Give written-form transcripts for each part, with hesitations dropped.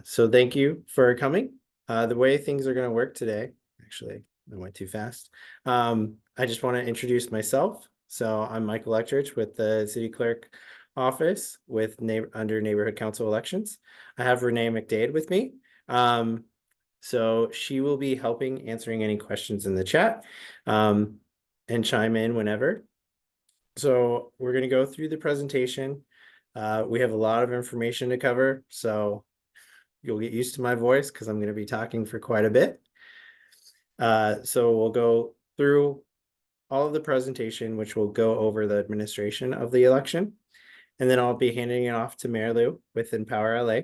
So thank you for coming. The way things are going to work today, actually, I went too fast. I just want to introduce myself. So I'm Michael Lectrich with the City Clerk office with under Neighborhood Council Elections. I have Renee McDade with me. So she will be helping answering any questions in the chat and chime in whenever. So we're going to go through the presentation. We have a lot of information to cover, so you'll get used to my voice because I'm going to be talking for quite a bit. So we'll go through all of the presentation, which will go over the administration of the election. And then I'll be handing it off to Mary Lou with Empower LA.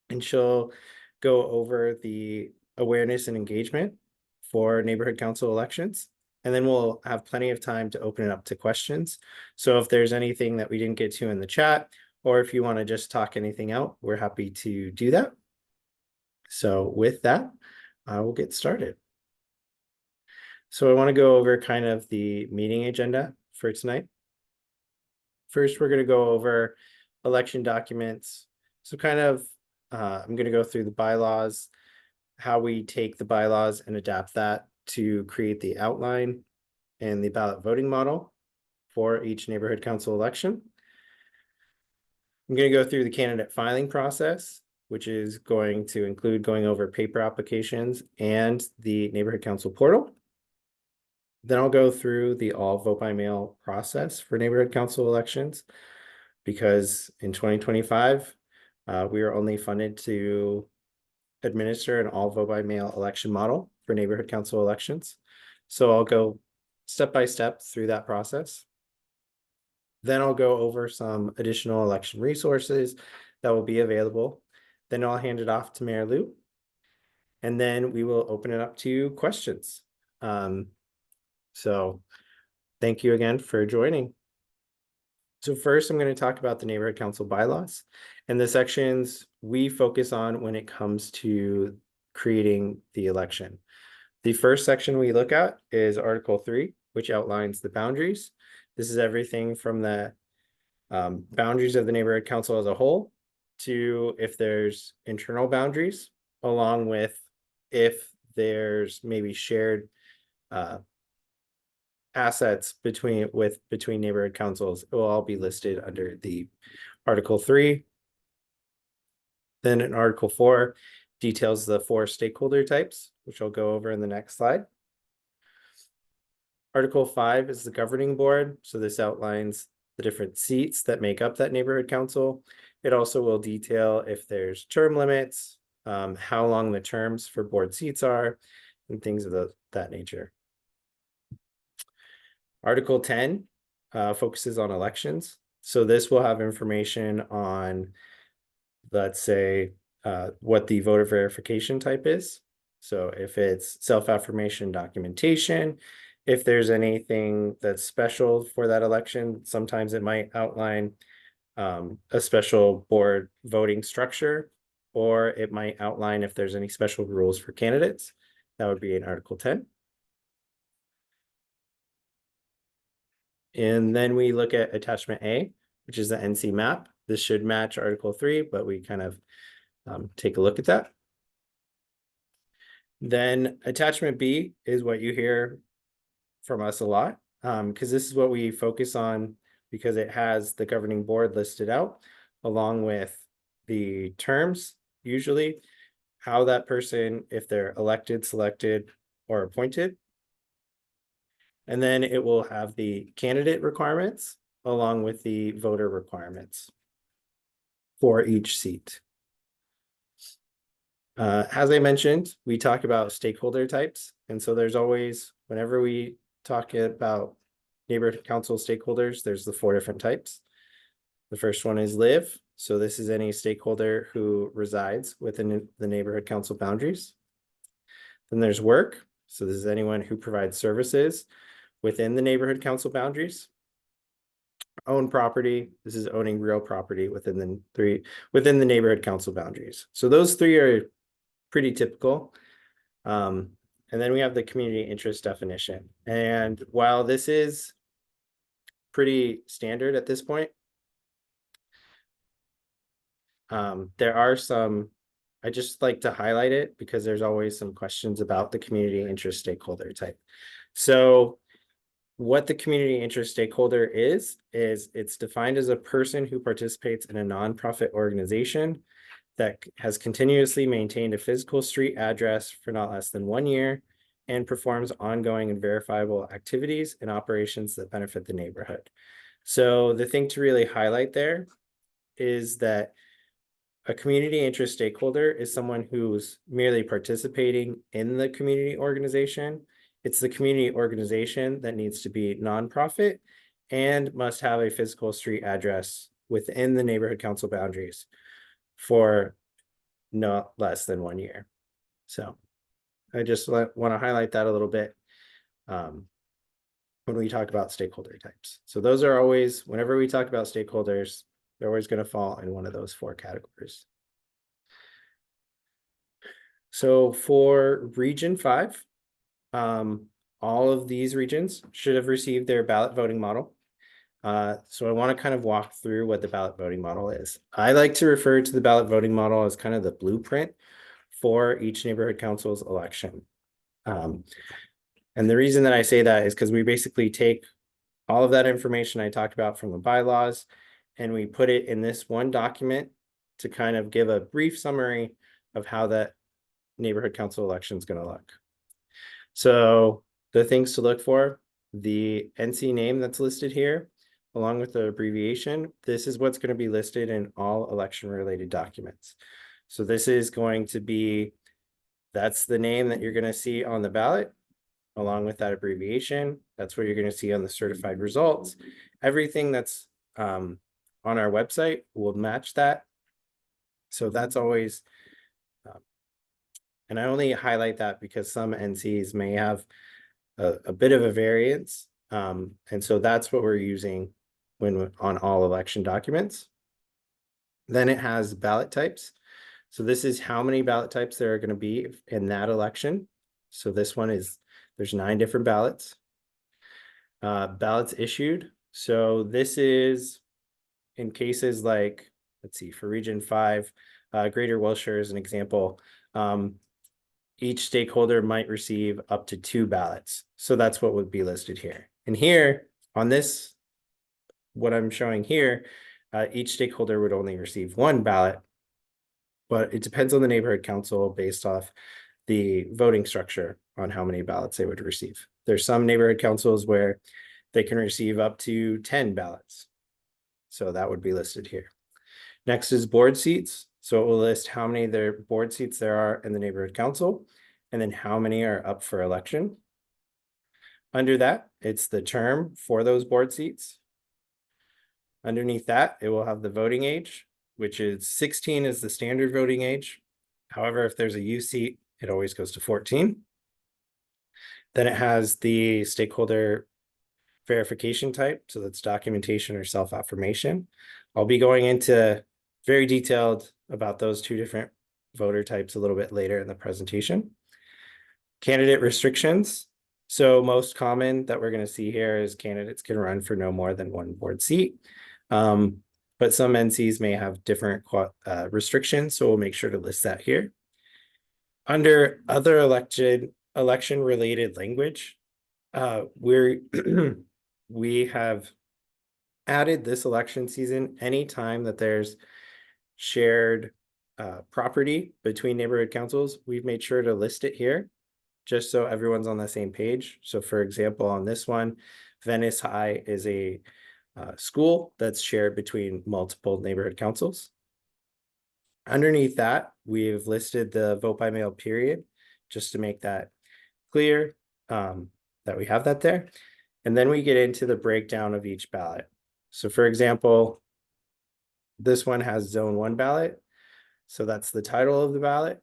And she'll go over the awareness and engagement for neighborhood council elections. And then we'll have plenty of time to open it up to questions. So if there's anything that we didn't get to in the chat, or if you want to just talk anything out, we're happy to do that. So with that, I will get started. So I want to go over kind of the meeting agenda for tonight. First, we're going to go over election documents. So kind of, I'm going to go through the bylaws, how we take the bylaws and adapt that to create the outline and the ballot voting model for each neighborhood council election. I'm going to go through the candidate filing process, which is going to include going over paper applications and the neighborhood council portal. Then I'll go through the all vote by mail process for neighborhood council elections, because in 2025, we are only funded to administer an all vote by mail election model for neighborhood council elections. So I'll go step by step through that process. Then I'll go over some additional election resources that will be available. Then I'll hand it off to Mayor Lou. And then we will open it up to questions. So thank you again for joining. So first, I'm going to talk about the neighborhood council bylaws and the sections we focus on when it comes to creating the election. The first section we look at is Article 3, which outlines the boundaries. This is everything from the boundaries of the neighborhood council as a whole to if there's internal boundaries, along with if there's maybe shared assets between neighborhood councils. It will all be listed under the Article 3. Then in Article 4 details the 4 stakeholder types, which I'll go over in the next slide. Article 5 is the governing board. So this outlines the different seats that make up that neighborhood council. It also will detail if there's term limits, how long the terms for board seats are, and things of that nature. Article 10 focuses on elections. So this will have information on, let's say, what the voter verification type is. So if it's self-affirmation documentation, if there's anything that's special for that election, sometimes it might outline a special board voting structure, or it might outline if there's any special rules for candidates. That would be in Article 10. And then we look at attachment A, which is the NC map. This should match Article 3, but we kind of take a look at that. Then attachment B is what you hear from us a lot, because this is what we focus on, because it has the governing board listed out along with the terms, usually how that person, if they're elected, selected, or appointed. And then it will have the candidate requirements along with the voter requirements for each seat. As I mentioned, we talk about stakeholder types. And so there's always, whenever we talk about neighborhood council stakeholders, there's the 4 different types. The first one is live. So this is any stakeholder who resides within the neighborhood council boundaries. Then there's work. So this is anyone who provides services within the neighborhood council boundaries. Own property. This is owning real property within the neighborhood council boundaries. So those 3 are pretty typical. And then we have the community interest definition. And while this is pretty standard at this point, There are some, I just like to highlight it because there's always some questions about the community interest stakeholder type. So what the community interest stakeholder is it's defined as a person who participates in a nonprofit organization that has continuously maintained a physical street address for not less than 1 year and performs ongoing and verifiable activities and operations that benefit the neighborhood. So the thing to really highlight there is that a community interest stakeholder is someone who's merely participating in the community organization. It's the community organization that needs to be nonprofit and must have a physical street address within the neighborhood council boundaries for not less than 1 year. So I just want to highlight that a little bit when we talk about stakeholder types. So those are always, whenever we talk about stakeholders, they're always going to fall in one of those 4 categories. So for Region 5, all of these regions should have received their ballot voting model. So I want to kind of walk through what the ballot voting model is. I like to refer to the ballot voting model as kind of the blueprint for each neighborhood council's election. And the reason that I say that is because we basically take all of that information I talked about from the bylaws and we put it in this one document to kind of give a brief summary of how that neighborhood council election is going to look. So the things to look for, the NC name that's listed here, along with the abbreviation, this is what's going to be listed in all election related documents. So this is going to be, that's the name that you're going to see on the ballot, along with that abbreviation. That's what you're going to see on the certified results. Everything that's on our website will match that. So that's always, and I only highlight that because some NCs may have a bit of a variance. And so that's what we're using when on all election documents. Then it has ballot types. So this is how many ballot types there are going to be in that election. So this one is, there's 9 different ballots. Ballots issued. So this is in cases like, let's see, for Region 5, Greater Wilshire is an example. Each stakeholder might receive up to 2 ballots. So that's what would be listed here. And here on this, what I'm showing here, each stakeholder would only receive 1 ballot, but it depends on the neighborhood council based off the voting structure on how many ballots they would receive. There's some neighborhood councils where they can receive up to 10 ballots. So that would be listed here. Next is board seats. So it will list how many their board seats there are in the neighborhood council, and then how many are up for election. Under that, it's the term for those board seats. Underneath that, it will have the voting age, which is 16 is the standard voting age. However, if there's a U seat, it always goes to 14. Then it has the stakeholder verification type. So that's documentation or self-affirmation. I'll be going into very detailed about those 2 different voter types a little bit later in the presentation. Candidate restrictions. So most common that we're going to see here is candidates can run for no more than 1 board seat. But some NCs may have different restrictions, so we'll make sure to list that here. Under other election related language, we have added this election season anytime that there's shared property between neighborhood councils, we've made sure to list it here just so everyone's on the same page. So for example, on this one, Venice High is a school that's shared between multiple neighborhood councils. Underneath that, we've listed the vote by mail period, just to make that clear that we have that there. And then we get into the breakdown of each ballot. So for example, this one has zone 1 ballot. So that's the title of the ballot.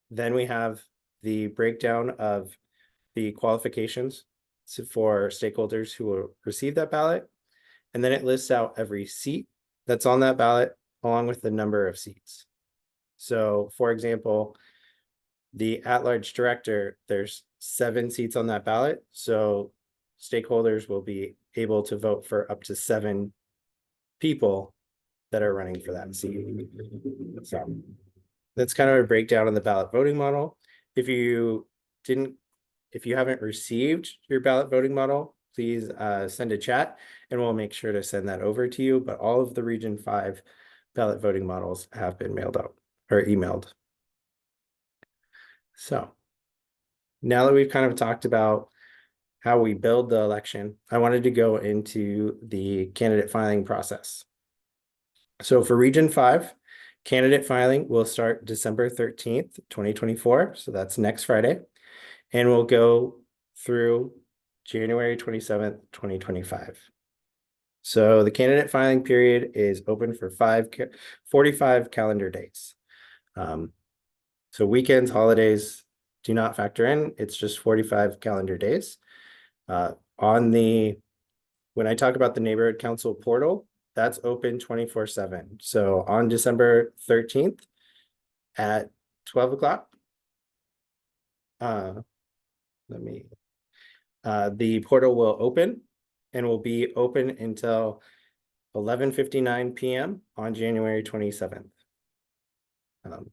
Then we have the breakdown of the qualifications for stakeholders who will receive that ballot. And then it lists out every seat that's on that ballot along with the number of seats. So for example, the at-large director, there's 7 seats on that ballot. So stakeholders will be able to vote for up to 7 people that are running for that seat. So that's kind of a breakdown on the ballot voting model. If you haven't received your ballot voting model, please send a chat and we'll make sure to send that over to you. But all of the Region 5 ballot voting models have been mailed out or emailed. So now that we've kind of talked about how we build the election, I wanted to go into the candidate filing process. So for Region 5, candidate filing will start December 13th, 2024. So that's next Friday. And we'll go through January 27th, 2025. So the candidate filing period is open for 45 calendar days. So weekends, holidays do not factor in. It's just 45 calendar days. When I talk about the neighborhood council portal, that's open 24/7. So on December 13th at 12 o'clock, the portal will open and will be open until 11:59 p.m. on January 27th.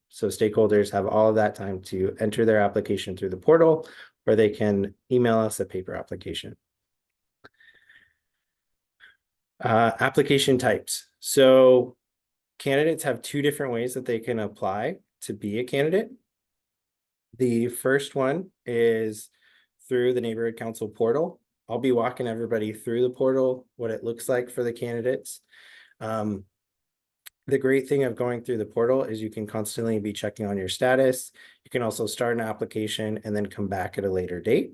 So stakeholders have all of that time to enter their application through the portal, or they can email us a paper application. Application types. So candidates have two different ways that they can apply to be a candidate. The first one is through the neighborhood council portal. I'll be walking everybody through the portal, what it looks like for the candidates. The great thing of going through the portal is you can constantly be checking on your status. You can also start an application and then come back at a later date.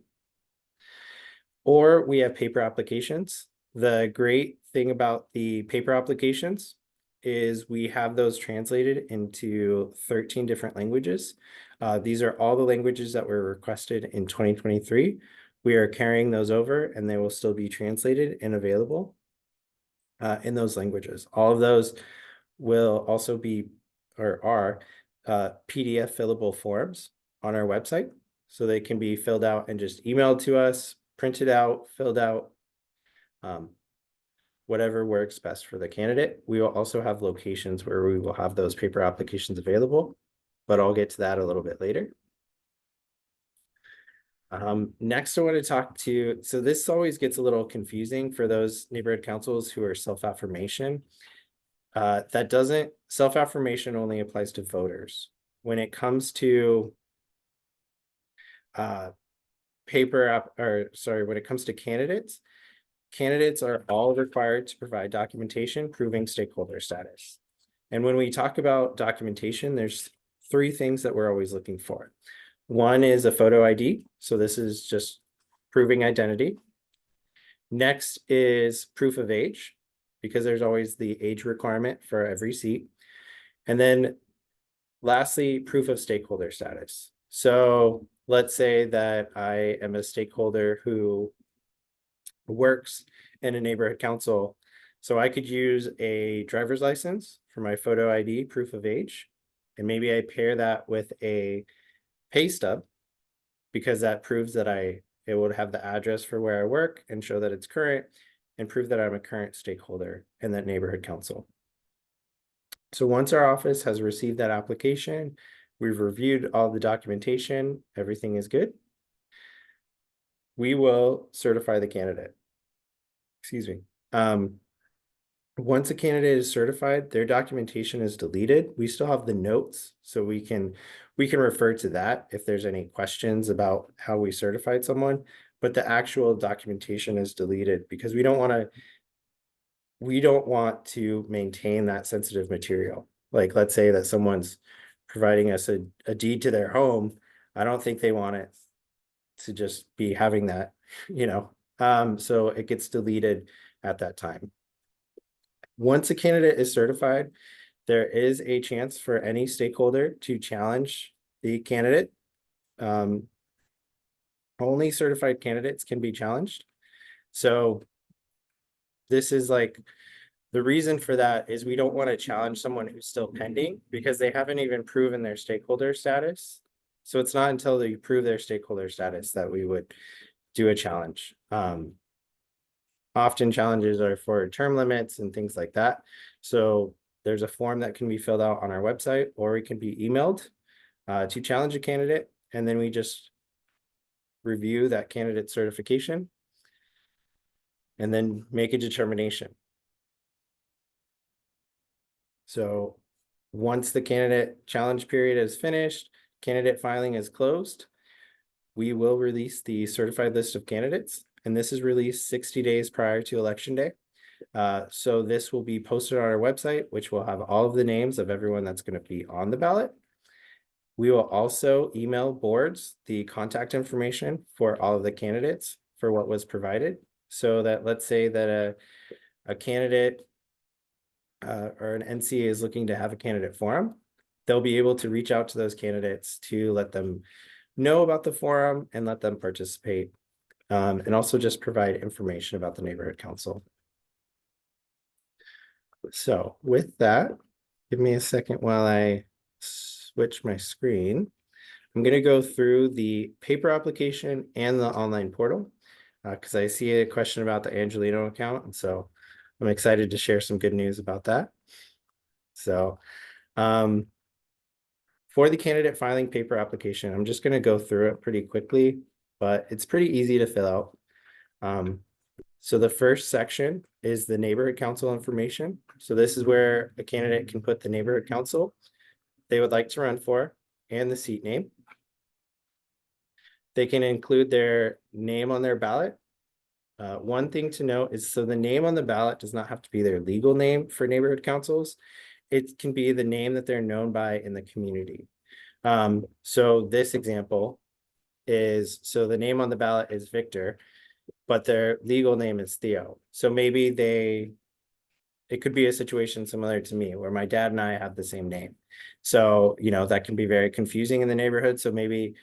Or we have paper applications. The great thing about the paper applications is we have those translated into 13 different languages. These are all the languages that were requested in 2023. We are carrying those over and they will still be translated and available in those languages. All of those will also be or are PDF fillable forms on our website. So they can be filled out and just emailed to us, printed out, filled out, whatever works best for the candidate. We will also have locations where we will have those paper applications available, but I'll get to that a little bit later. Next, I want to talk to, so this always gets a little confusing for those neighborhood councils who are self-affirmation. Self-affirmation only applies to voters. When it comes to when it comes to candidates, candidates are all required to provide documentation proving stakeholder status. And when we talk about documentation, there's three things that we're always looking for. One is a photo ID. So this is just proving identity. Next is proof of age, because there's always the age requirement for every seat. And then lastly, proof of stakeholder status. So let's say that I am a stakeholder who works in a neighborhood council. So I could use a driver's license for my photo ID, proof of age, and maybe I pair that with a pay stub because that proves that it would have the address for where I work and show that it's current and prove that I'm a current stakeholder in that neighborhood council. So once our office has received that application, we've reviewed all the documentation, everything is good, we will certify the candidate. Excuse me. Once a candidate is certified, their documentation is deleted. We still have the notes, so we can refer to that if there's any questions about how we certified someone, but the actual documentation is deleted because we don't want to maintain that sensitive material. Like, let's say that someone's providing us a deed to their home. I don't think they want it to just be having that, so it gets deleted at that time. Once a candidate is certified, there is a chance for any stakeholder to challenge the candidate. Only certified candidates can be challenged. So this is like, the reason for that is we don't want to challenge someone who's still pending because they haven't even proven their stakeholder status. So it's not until they prove their stakeholder status that we would do a challenge. Often challenges are for term limits and things like that. So there's a form that can be filled out on our website, or it can be emailed to challenge a candidate, and then we just review that candidate certification and then make a determination. So once the candidate challenge period is finished, candidate filing is closed, we will release the certified list of candidates, and this is released 60 days prior to election day. So this will be posted on our website, which will have all of the names of everyone that's going to be on the ballot. We will also email boards the contact information for all of the candidates for what was provided, so that let's say that a candidate or an NCA is looking to have a candidate forum, they'll be able to reach out to those candidates to let them know about the forum and let them participate, and also just provide information about the neighborhood council. So with that, give me a second while I switch my screen. I'm going to go through the paper application and the online portal because I see a question about the Angelino account, and so I'm excited to share some good news about that. So for the candidate filing paper application, I'm just going to go through it pretty quickly, but it's pretty easy to fill out. So the first section is the neighborhood council information. So this is where a candidate can put the neighborhood council they would like to run for and the seat name. They can include their name on their ballot. One thing to note is, so the name on the ballot does not have to be their legal name for neighborhood councils. It can be the name that they're known by in the community. So this example is, so the name on the ballot is Victor, but their legal name is Theo. So maybe it could be a situation similar to me where my dad and I have the same name. So, that can be very confusing in the neighborhood. So maybe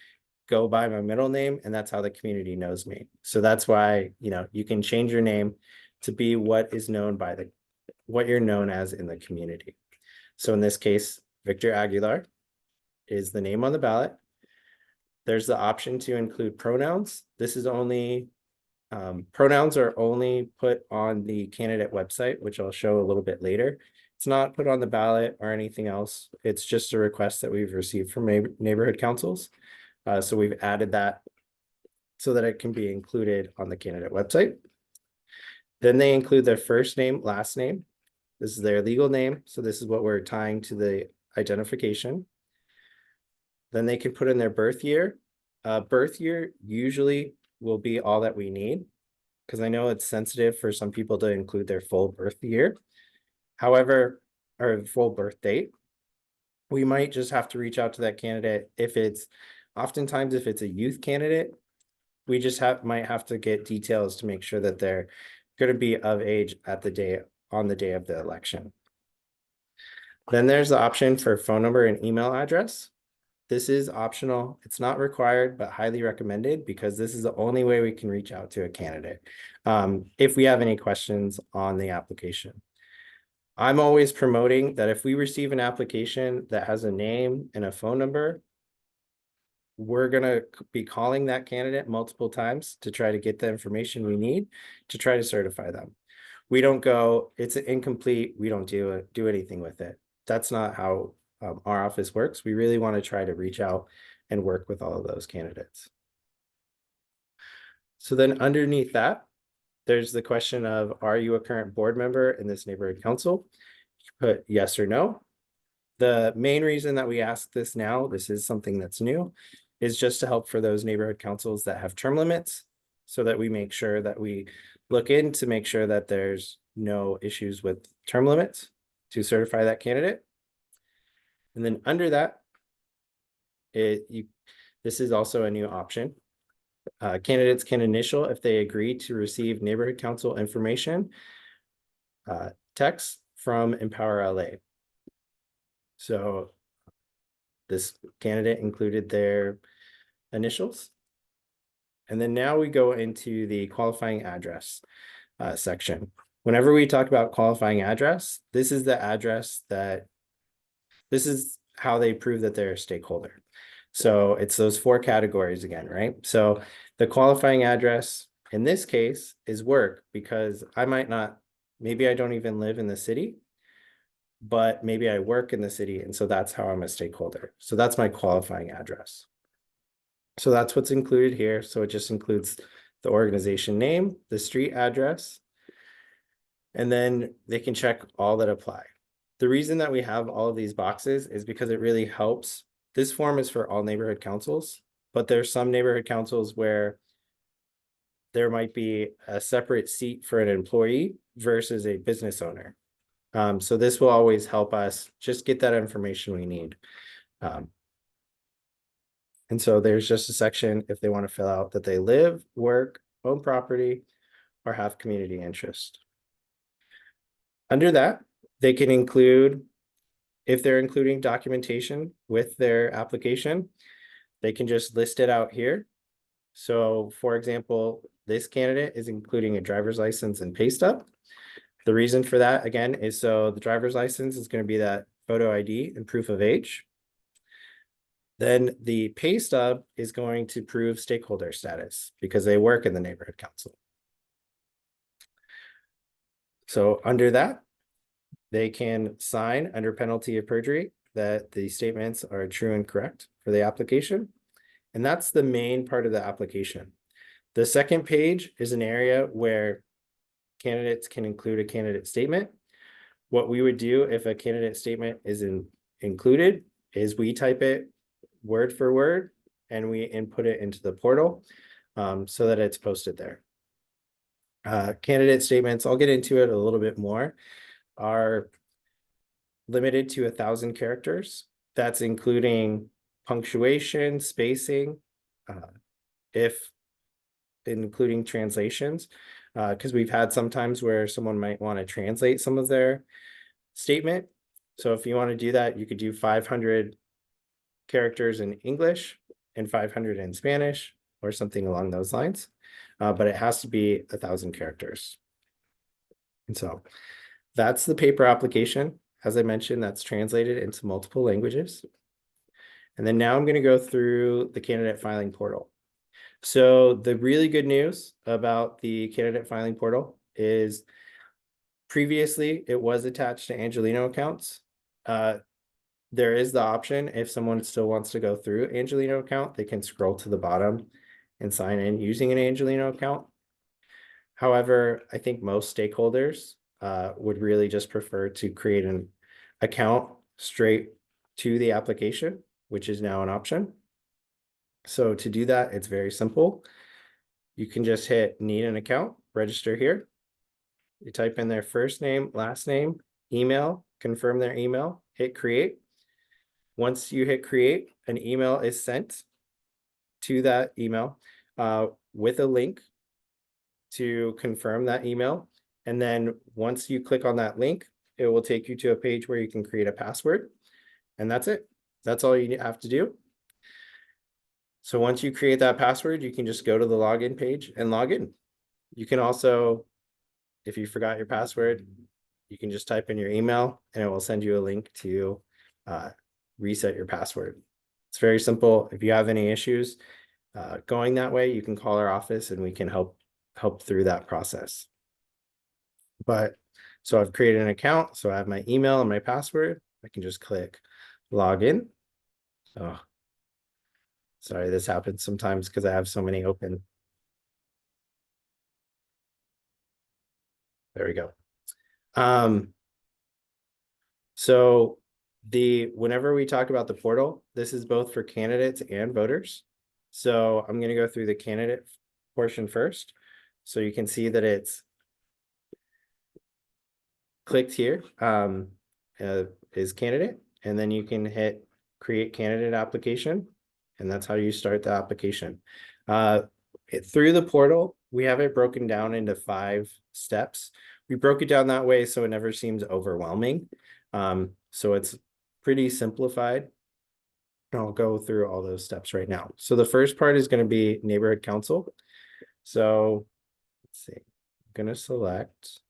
go by my middle name, and that's how the community knows me. So that's why, you can change your name to be what is known by what you're known as in the community. So in this case, Victor Aguilar is the name on the ballot. There's the option to include pronouns. This is only, pronouns are only put on the candidate website, which I'll show a little bit later. It's not put on the ballot or anything else. It's just a request that we've received from neighborhood councils. So we've added that so that it can be included on the candidate website. Then they include their first name, last name. This is their legal name. So this is what we're tying to the identification. Then they can put in their birth year. Birth year usually will be all that we need, because I know it's sensitive for some people to include their full birth year. However, or full birth date. We might just have to reach out to that candidate oftentimes if it's a youth candidate, we just might have to get details to make sure that they're going to be of age on the day of the election. Then there's the option for phone number and email address. This is optional. It's not required, but highly recommended, because this is the only way we can reach out to a candidate if we have any questions on the application. I'm always promoting that if we receive an application that has a name and a phone number, we're going to be calling that candidate multiple times to try to get the information we need to try to certify them. We don't go, it's incomplete, we don't do anything with it. That's not how our office works. We really want to try to reach out and work with all of those candidates. So then underneath that, there's the question of, are you a current board member in this neighborhood council? You put yes or no. The main reason that we ask this now, this is something that's new, is just to help for those neighborhood councils that have term limits, so that we make sure that we look in to make sure that there's no issues with term limits to certify that candidate. And then under that, this is also a new option. Candidates can initial if they agree to receive neighborhood council information text from Empower LA. So this candidate included their initials. And then now we go into the qualifying address section. Whenever we talk about qualifying address, this is the address this is how they prove that they're a stakeholder. So it's those 4 categories again, right? So the qualifying address in this case is work, because maybe I don't even live in the city, but maybe I work in the city, and so that's how I'm a stakeholder. So that's my qualifying address. So that's what's included here. So it just includes the organization name, the street address, and then they can check all that apply. The reason that we have all of these boxes is because it really helps. This form is for all neighborhood councils, but there's some neighborhood councils where there might be a separate seat for an employee versus a business owner. So this will always help us just get that information we need. And so there's just a section if they want to fill out that they live, work, own property, or have community interest. Under that, they can include, if they're including documentation with their application, they can just list it out here. So for example, this candidate is including a driver's license and pay stub. The reason for that, again, is so the driver's license is going to be that photo ID and proof of age. Then the pay stub is going to prove stakeholder status because they work in the neighborhood council. So under that, they can sign under penalty of perjury that the statements are true and correct for the application. And that's the main part of the application. The second page is an area where candidates can include a candidate statement. What we would do if a candidate statement is included is we type it word for word and we input it into the portal so that it's posted there. Candidate statements, I'll get into it a little bit more, are limited to 1,000 characters. That's including punctuation, spacing, if including translations, because we've had sometimes where someone might want to translate some of their statement. So if you want to do that, you could do 500 characters in English and 500 in Spanish or something along those lines. But it has to be 1,000 characters. And so that's the paper application. As I mentioned, that's translated into multiple languages. And then now I'm going to go through the candidate filing portal. So the really good news about the candidate filing portal is previously it was attached to Angelino accounts. There is the option if someone still wants to go through Angelino account, they can scroll to the bottom and sign in using an Angelino account. However, I think most stakeholders would really just prefer to create an account straight to the application, which is now an option. So to do that, it's very simple. You can just hit need an account, register here. You type in their first name, last name, email, confirm their email, hit create. Once you hit create, an email is sent to that email with a link to confirm that email. And then once you click on that link, it will take you to a page where you can create a password. And that's it. That's all you have to do. So once you create that password, you can just go to the login page and log in. You can also, if you forgot your password, you can just type in your email and it will send you a link to reset your password. It's very simple. If you have any issues going that way, you can call our office and we can help through that process. But so I've created an account. So I have my email and my password. I can just click log in. Oh, sorry, this happens sometimes because I have so many open. There we go. So whenever we talk about the portal, this is both for candidates and voters. So I'm going to go through the candidate portion first. So you can see that it's clicked here is candidate, and then you can hit create candidate application, and that's how you start the application. Through the portal, we have it broken down into 5 steps. We broke it down that way so it never seems overwhelming. So it's pretty simplified. I'll go through all those steps right now. So the first part is going to be neighborhood council. So let's see, I'm going to select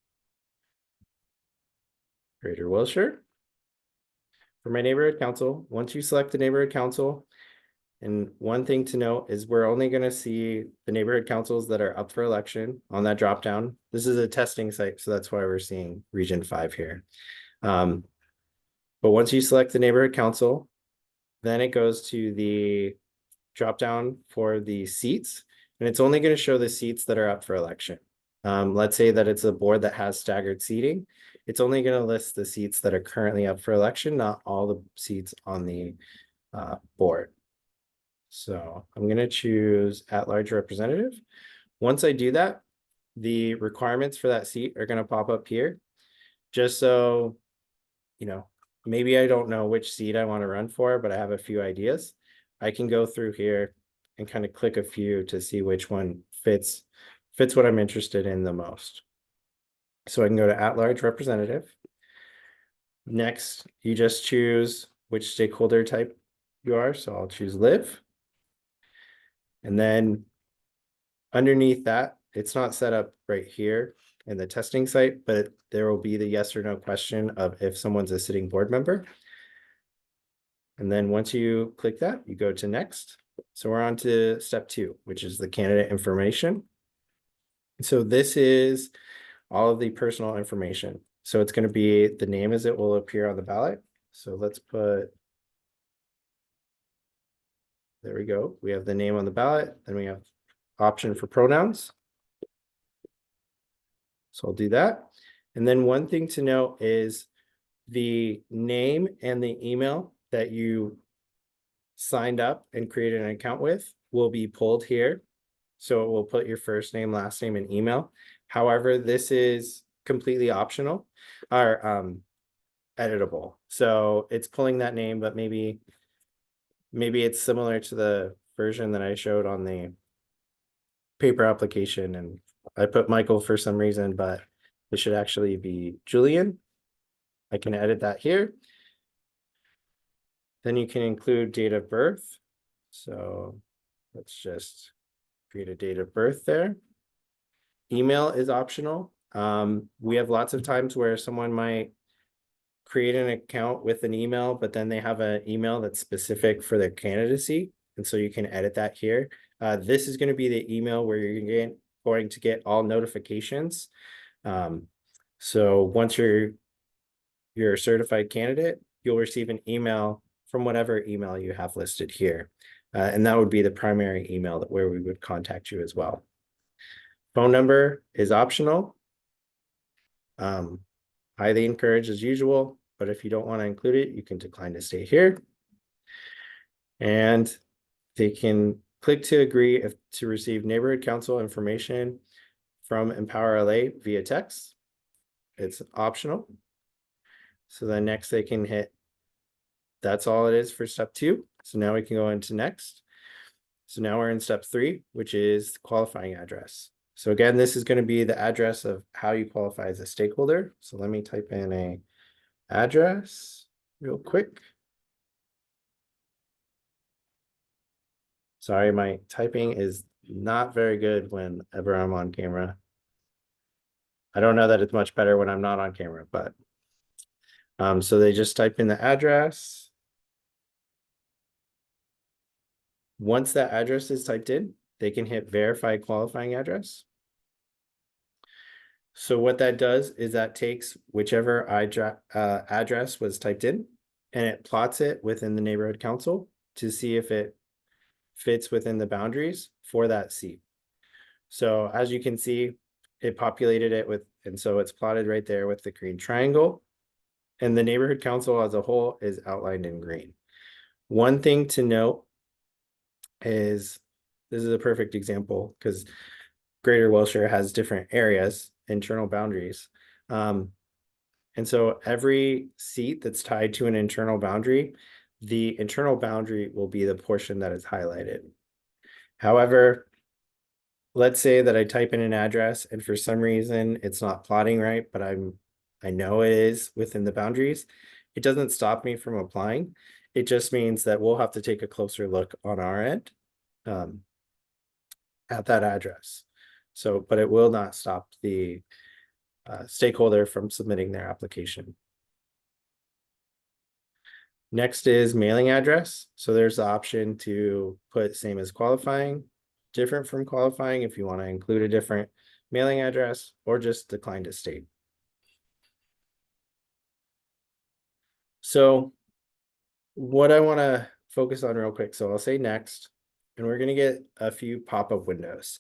Greater Wilshire. For my neighborhood council, once you select the neighborhood council, and one thing to note is we're only going to see the neighborhood councils that are up for election on that drop down. This is a testing site, so that's why we're seeing Region 5 here. But once you select the neighborhood council, then it goes to the drop down for the seats, and it's only going to show the seats that are up for election. Let's say that it's a board that has staggered seating. It's only going to list the seats that are currently up for election, not all the seats on the board. So I'm going to choose at-large representative. Once I do that, the requirements for that seat are going to pop up here. Just so, maybe I don't know which seat I want to run for, but I have a few ideas. I can go through here and kind of click a few to see which one fits what I'm interested in the most. So I can go to at-large representative. Next, you just choose which stakeholder type you are. So I'll choose live. And then underneath that, it's not set up right here in the testing site, but there will be the yes or no question of if someone's a sitting board member. And then once you click that, you go to next. So we're on to step 2, which is the candidate information. So this is all of the personal information. So it's going to be the name as it will appear on the ballot. So let's put, there we go. We have the name on the ballot, then we have option for pronouns. So I'll do that. And then one thing to note is the name and the email that you signed up and created an account with will be pulled here. So it will put your first name, last name, and email. However, this is completely optional or editable. So it's pulling that name, but maybe it's similar to the version that I showed on the paper application, and I put Michael for some reason, but it should actually be Julian. I can edit that here. Then you can include date of birth. So let's just create a date of birth there. Email is optional. We have lots of times where someone might create an account with an email, but then they have an email that's specific for their candidacy. And so you can edit that here. This is going to be the email where you're going to get all notifications. So once you're a certified candidate, you'll receive an email from whatever email you have listed here. And that would be the primary email where we would contact you as well. Phone number is optional. Highly encouraged as usual, but if you don't want to include it, you can decline to stay here. And they can click to agree to receive neighborhood council information from Empower LA via text. It's optional. So then next they can hit, that's all it is for step 2. So now we can go into next. So now we're in step 3, which is qualifying address. So again, this is going to be the address of how you qualify as a stakeholder. So let me type in a address real quick. Sorry, my typing is not very good whenever I'm on camera. I don't know that it's much better when I'm not on camera, but so they just type in the address. Once that address is typed in, they can hit verify qualifying address. So what that does is that takes whichever address was typed in and it plots it within the neighborhood council to see if it fits within the boundaries for that seat. So as you can see, it populated it with, and so it's plotted right there with the green triangle. And the neighborhood council as a whole is outlined in green. One thing to note is, this is a perfect example because Greater Wilshire has different areas, internal boundaries. And so every seat that's tied to an internal boundary, the internal boundary will be the portion that is highlighted. However, let's say that I type in an address and for some reason it's not plotting right, but I know it is within the boundaries. It doesn't stop me from applying. It just means that we'll have to take a closer look on our end at that address. So, but it will not stop the stakeholder from submitting their application. Next is mailing address. So there's the option to put same as qualifying, different from qualifying if you want to include a different mailing address, or just decline to state. So what I want to focus on real quick, so I'll say next, and we're going to get a few pop-up windows.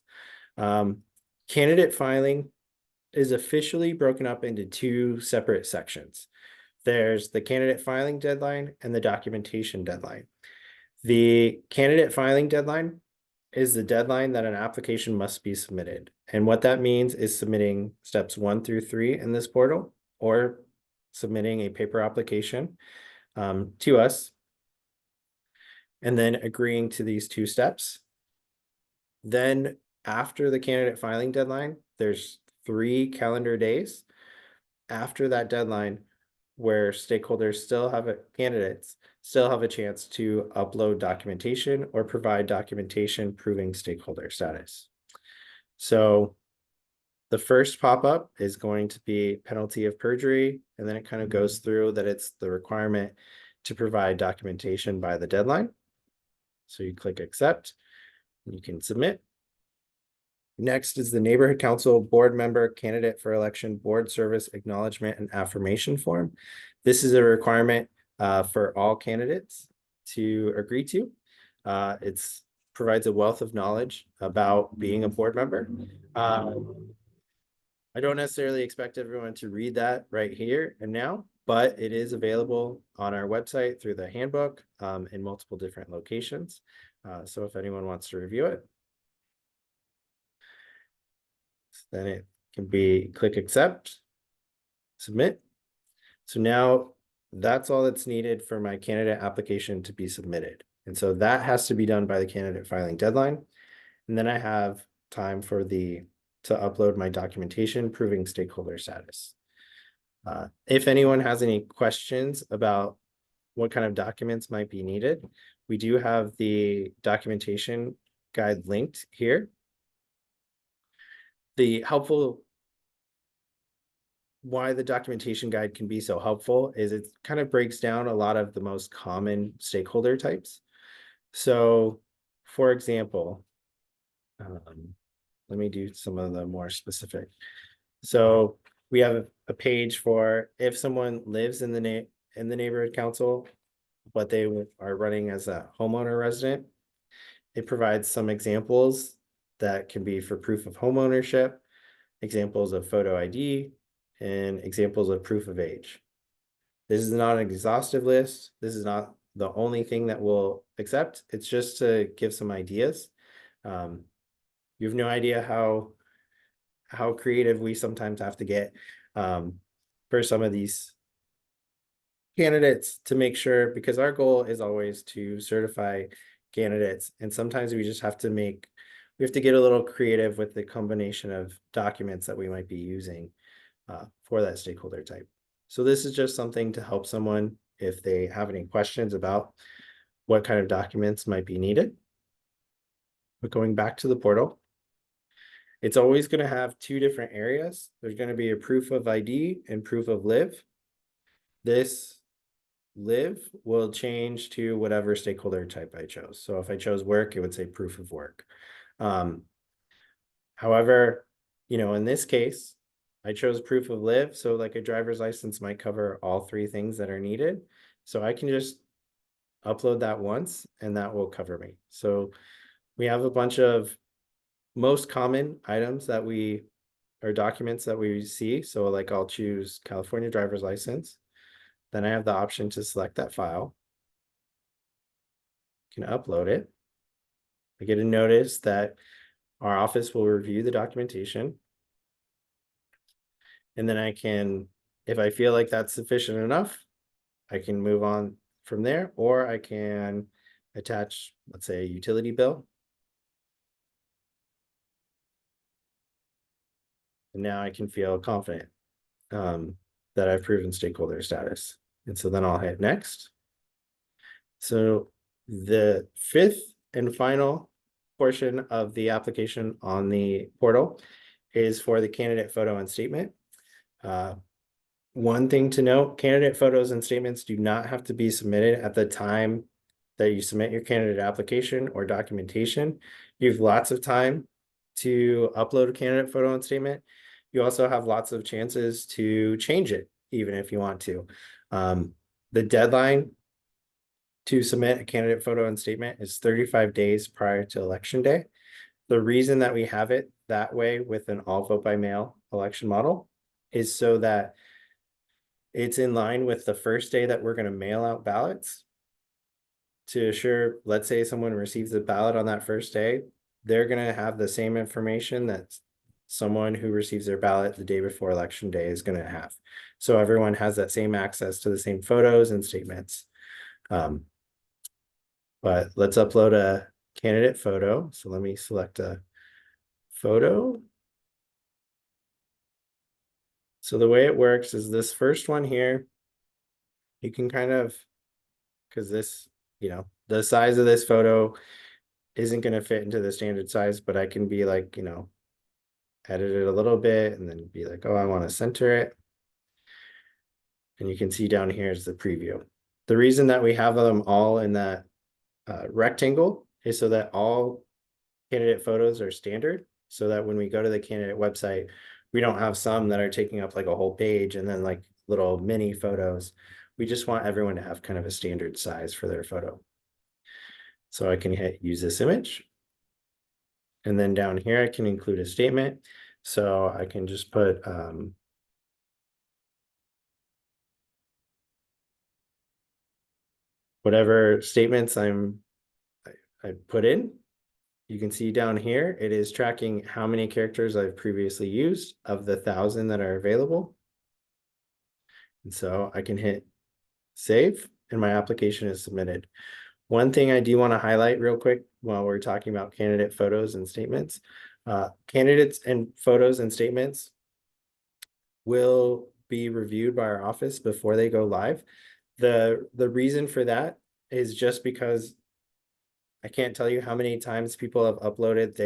Candidate filing is officially broken up into two separate sections. There's the candidate filing deadline and the documentation deadline. The candidate filing deadline is the deadline that an application must be submitted. And what that means is submitting steps 1 through 3 in this portal, or submitting a paper application to us, and then agreeing to these 2 steps. Then after the candidate filing deadline, there's 3 calendar days after that deadline where stakeholders candidates still have a chance to upload documentation or provide documentation proving stakeholder status. So the first pop-up is going to be penalty of perjury, and then it kind of goes through that it's the requirement to provide documentation by the deadline. So you click accept, and you can submit. Next is the neighborhood council board member candidate for election board service acknowledgement and affirmation form. This is a requirement for all candidates to agree to. It provides a wealth of knowledge about being a board member. I don't necessarily expect everyone to read that right here and now, but it is available on our website through the handbook in multiple different locations. So if anyone wants to review it, then it can be click accept, submit. So now that's all that's needed for my candidate application to be submitted. And so that has to be done by the candidate filing deadline. And then I have time for to upload my documentation proving stakeholder status. If anyone has any questions about what kind of documents might be needed, we do have the documentation guide linked here. Why the documentation guide can be so helpful is it kind of breaks down a lot of the most common stakeholder types. So for example, let me do some of the more specific. So we have a page for if someone lives in the neighborhood council, but they are running as a homeowner resident. It provides some examples that can be for proof of home ownership, examples of photo ID, and examples of proof of age. This is not an exhaustive list. This is not the only thing that we'll accept. It's just to give some ideas. You have no idea how creative we sometimes have to get for some of these candidates to make sure, because our goal is always to certify candidates. And sometimes we just have to get a little creative with the combination of documents that we might be using for that stakeholder type. So this is just something to help someone if they have any questions about what kind of documents might be needed. But going back to the portal, it's always going to have 2 different areas. There's going to be a proof of ID and proof of live. This live will change to whatever stakeholder type I chose. So if I chose work, it would say proof of work. However, in this case, I chose proof of live. So like a driver's license might cover all 3 things that are needed. So I can just upload that once and that will cover me. So we have a bunch of most common items or documents that we see. So like I'll choose California driver's license. Then I have the option to select that file. I can upload it. I get a notice that our office will review the documentation. And then I can, if I feel like that's sufficient enough, I can move on from there, or I can attach, let's say, a utility bill. And now I can feel confident that I've proven stakeholder status. And so then I'll hit next. So the 5th and final portion of the application on the portal is for the candidate photo and statement. One thing to note, candidate photos and statements do not have to be submitted at the time that you submit your candidate application or documentation. You have lots of time to upload a candidate photo and statement. You also have lots of chances to change it, even if you want to. The deadline to submit a candidate photo and statement is 35 days prior to election day. The reason that we have it that way with an all vote by mail election model is so that it's in line with the first day that we're going to mail out ballots to assure, let's say someone receives a ballot on that first day, they're going to have the same information that someone who receives their ballot the day before election day is going to have. So everyone has that same access to the same photos and statements. But let's upload a candidate photo. So let me select a photo. So the way it works is this first one here, you can kind of, because this, the size of this photo isn't going to fit into the standard size, but I can be like, edit it a little bit and then be like, oh, I want to center it. And you can see down here is the preview. The reason that we have them all in that rectangle is so that all candidate photos are standard, so that when we go to the candidate website, we don't have some that are taking up like a whole page and then like little mini photos. We just want everyone to have kind of a standard size for their photo. So I can hit use this image. And then down here, I can include a statement. So I can just put whatever statements I put in. You can see down here, it is tracking how many characters I've previously used of the 1,000 that are available. And so I can hit save and my application is submitted. One thing I do want to highlight real quick while we're talking about candidate photos and statements, candidates and photos and statements will be reviewed by our office before they go live. The reason for that is just because I can't tell you how many times people have uploaded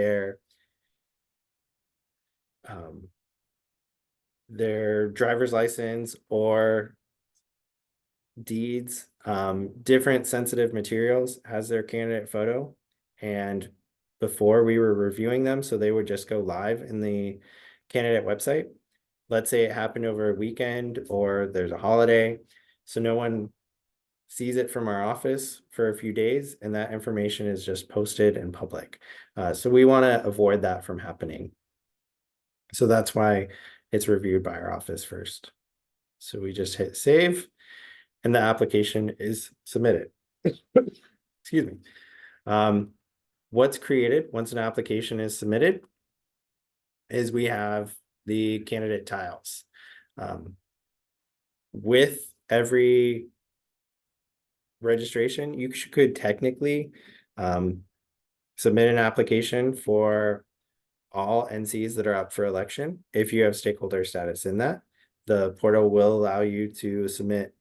their driver's license or deeds, different sensitive materials has their candidate photo. And before we were reviewing them, so they would just go live in the candidate website. Let's say it happened over a weekend or there's a holiday, so no one sees it from our office for a few days, and that information is just posted in public. So we want to avoid that from happening. So that's why it's reviewed by our office first. So we just hit save and the application is submitted. Excuse me. What's created once an application is submitted is we have the candidate tiles. With every registration, you could technically submit an application for all NCs that are up for election. If you have stakeholder status in that, the portal will allow you to submit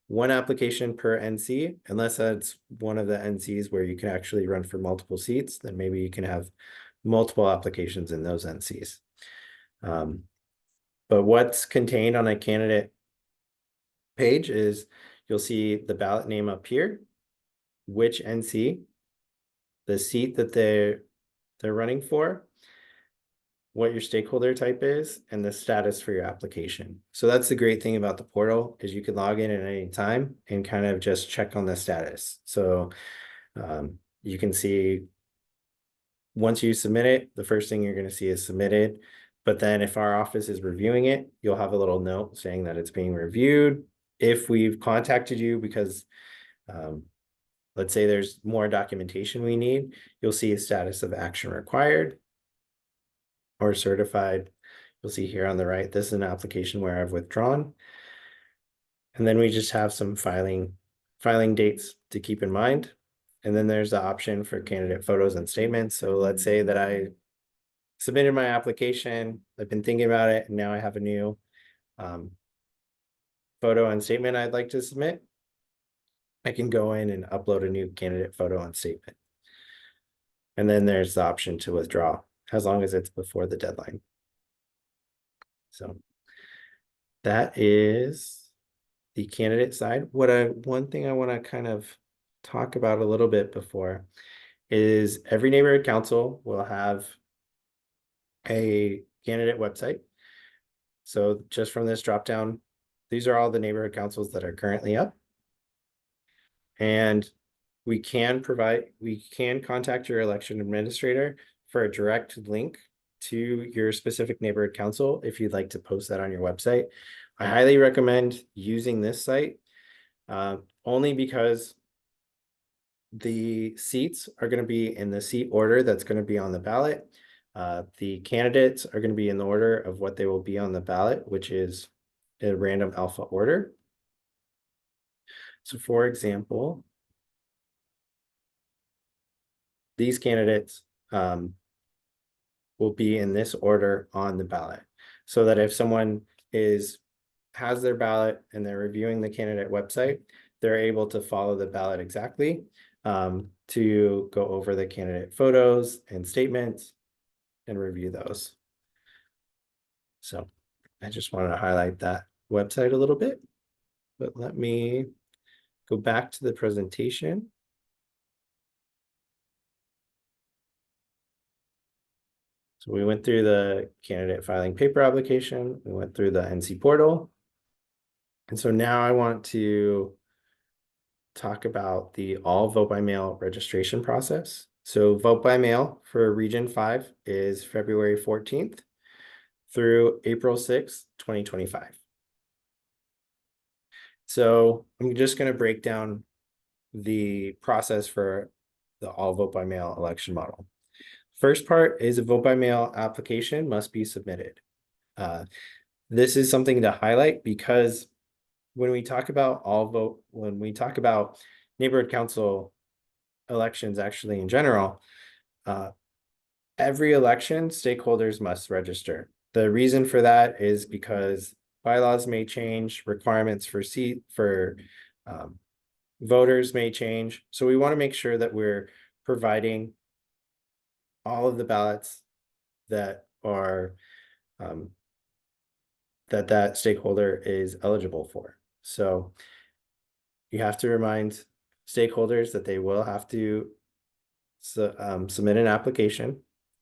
one application per NC, unless that's one of the NCs where you can actually run for multiple seats, then maybe you can have multiple applications in those NCs. But what's contained on a candidate page is you'll see the ballot name up here, which NC, the seat that they're running for, what your stakeholder type is, and the status for your application. So that's the great thing about the portal is you can log in at any time and kind of just check on the status. So you can see once you submit it, the first thing you're going to see is submitted. But then if our office is reviewing it, you'll have a little note saying that it's being reviewed. If we've contacted you because let's say there's more documentation we need, you'll see a status of action required or certified. You'll see here on the right, this is an application where I've withdrawn. And then we just have some filing dates to keep in mind. And then there's the option for candidate photos and statements. So let's say that I submitted my application, I've been thinking about it, and now I have a new photo and statement I'd like to submit. I can go in and upload a new candidate photo and statement. And then there's the option to withdraw as long as it's before the deadline. So that is the candidate side. One thing I want to kind of talk about a little bit before is every neighborhood council will have a candidate website. So just from this drop down, these are all the neighborhood councils that are currently up. And we can contact your election administrator for a direct link to your specific neighborhood council if you'd like to post that on your website. I highly recommend using this site only because the seats are going to be in the seat order that's going to be on the ballot. The candidates are going to be in the order of what they will be on the ballot, which is a random alpha order. So for example, these candidates will be in this order on the ballot, so that if someone has their ballot and they're reviewing the candidate website, they're able to follow the ballot exactly to go over the candidate photos and statements and review those. So I just wanted to highlight that website a little bit, but let me go back to the presentation. So we went through the candidate filing paper application, we went through the NC portal. And so now I want to talk about the all vote by mail registration process. So vote by mail for Region 5 is February 14th through April 6th, 2025. So I'm just going to break down the process for the all vote by mail election model. First part is a vote by mail application must be submitted. This is something to highlight because when we talk about when we talk about neighborhood council elections, actually in general, every election, stakeholders must register. The reason for that is because bylaws may change, requirements for voters may change. So we want to make sure that we're providing all of the ballots that are that stakeholder is eligible for. So you have to remind stakeholders that they will have to submit an application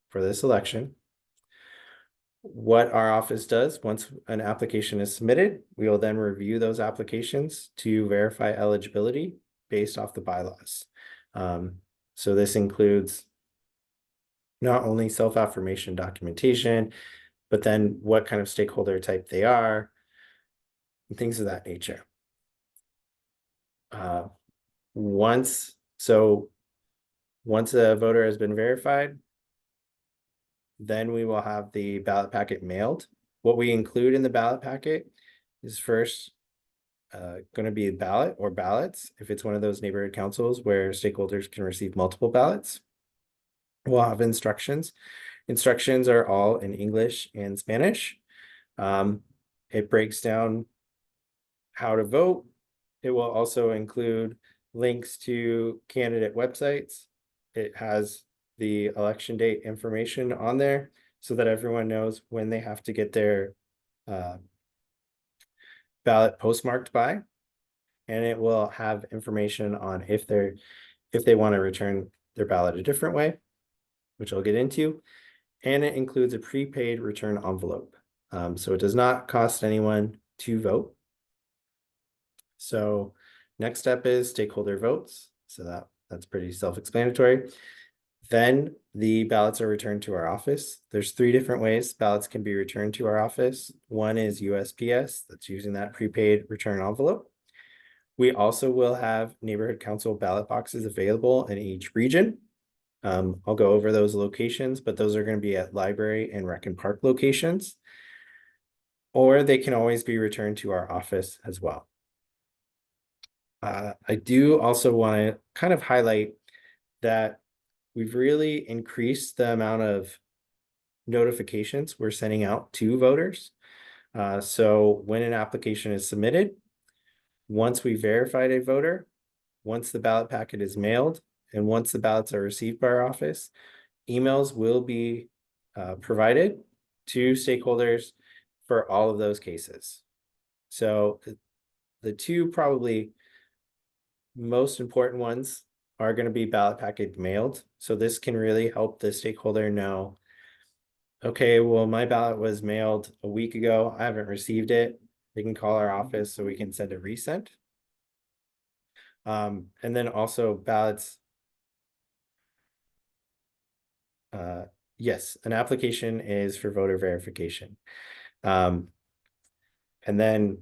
for this election. What our office does, once an application is submitted, we will then review those applications to verify eligibility based off the bylaws. So this includes not only self-affirmation documentation, but then what kind of stakeholder type they are, and things of that nature. Once a voter has been verified, then we will have the ballot packet mailed. What we include in the ballot packet is first going to be a ballot or ballots. If it's one of those neighborhood councils where stakeholders can receive multiple ballots, we'll have instructions. Instructions are all in English and Spanish. It breaks down how to vote. It will also include links to candidate websites. It has the election date information on there so that everyone knows when they have to get their ballot postmarked by. And it will have information on if they want to return their ballot a different way, which I'll get into. And it includes a prepaid return envelope. So it does not cost anyone to vote. So next step is stakeholder votes. So that's pretty self-explanatory. Then the ballots are returned to our office. There's 3 different ways ballots can be returned to our office. One is USPS, that's using that prepaid return envelope. We also will have neighborhood council ballot boxes available in each region. I'll go over those locations, but those are going to be at library and rec and park locations, or they can always be returned to our office as well. I do also want to kind of highlight that we've really increased the amount of notifications we're sending out to voters. So when an application is submitted, once we verified a voter, once the ballot packet is mailed, and once the ballots are received by our office, emails will be provided to stakeholders for all of those cases. So the 2 probably most important ones are going to be ballot packet mailed. So this can really help the stakeholder know, okay, well, my ballot was mailed a week ago. I haven't received it. They can call our office so we can send a resend. And then also ballots. Yes, an application is for voter verification. And then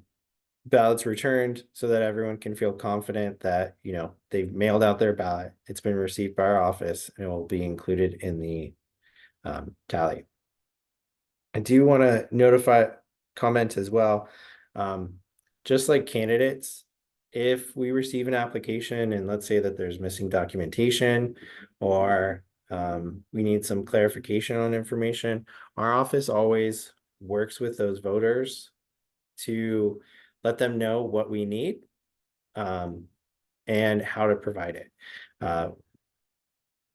ballots returned so that everyone can feel confident that, they've mailed out their ballot. It's been received by our office and it will be included in the tally. I do want to comment as well. Just like candidates, if we receive an application and let's say that there's missing documentation or we need some clarification on information, our office always works with those voters to let them know what we need and how to provide it.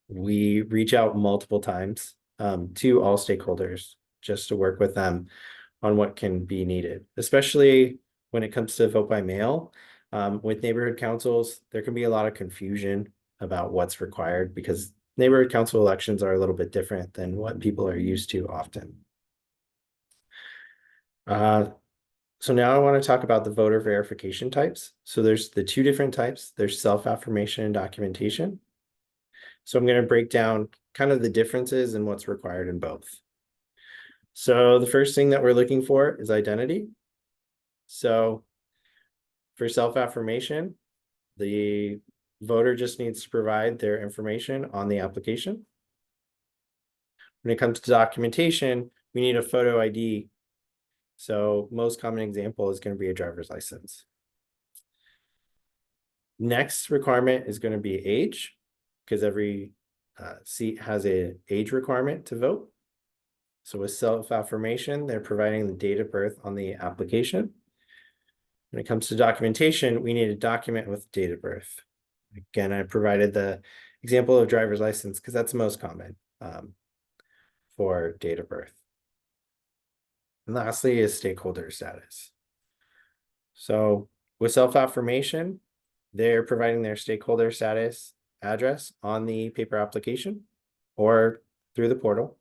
We reach out multiple times to all stakeholders just to work with them on what can be needed, especially when it comes to vote by mail. With neighborhood councils, there can be a lot of confusion about what's required because neighborhood council elections are a little bit different than what people are used to often. So now I want to talk about the voter verification types. So there's the two different types. There's self-affirmation and documentation. So I'm going to break down kind of the differences and what's required in both. So the first thing that we're looking for is identity. So for self-affirmation, the voter just needs to provide their information on the application. When it comes to documentation, we need a photo ID. So most common example is going to be a driver's license. Next requirement is going to be age, because every seat has an age requirement to vote. So with self-affirmation, they're providing the date of birth on the application. When it comes to documentation, we need a document with date of birth. Again, I provided the example of driver's license because that's most common for date of birth. And lastly is stakeholder status. So with self-affirmation, they're providing their stakeholder status address on the paper application or through the portal,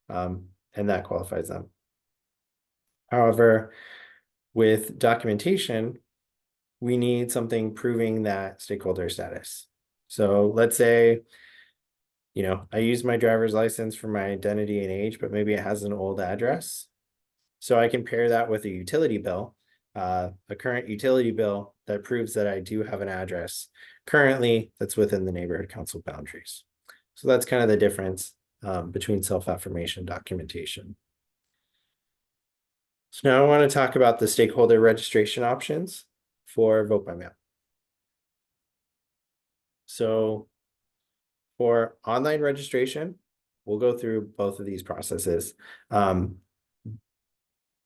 and that qualifies them. However, with documentation, we need something proving that stakeholder status. So let's say, I use my driver's license for my identity and age, but maybe it has an old address. So I can pair that with a utility bill, a current utility bill that proves that I do have an address currently that's within the neighborhood council boundaries. So that's kind of the difference between self-affirmation and documentation. So now I want to talk about the stakeholder registration options for vote by mail. So for online registration, we'll go through both of these processes.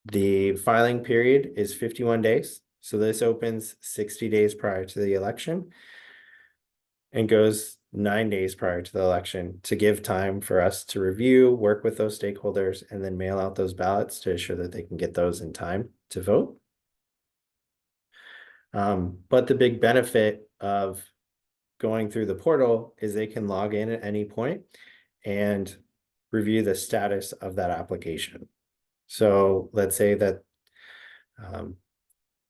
The filing period is 51 days. So this opens 60 days prior to the election and goes 9 days prior to the election to give time for us to review, work with those stakeholders, and then mail out those ballots to ensure that they can get those in time to vote. But the big benefit of going through the portal is they can log in at any point and review the status of that application. So let's say that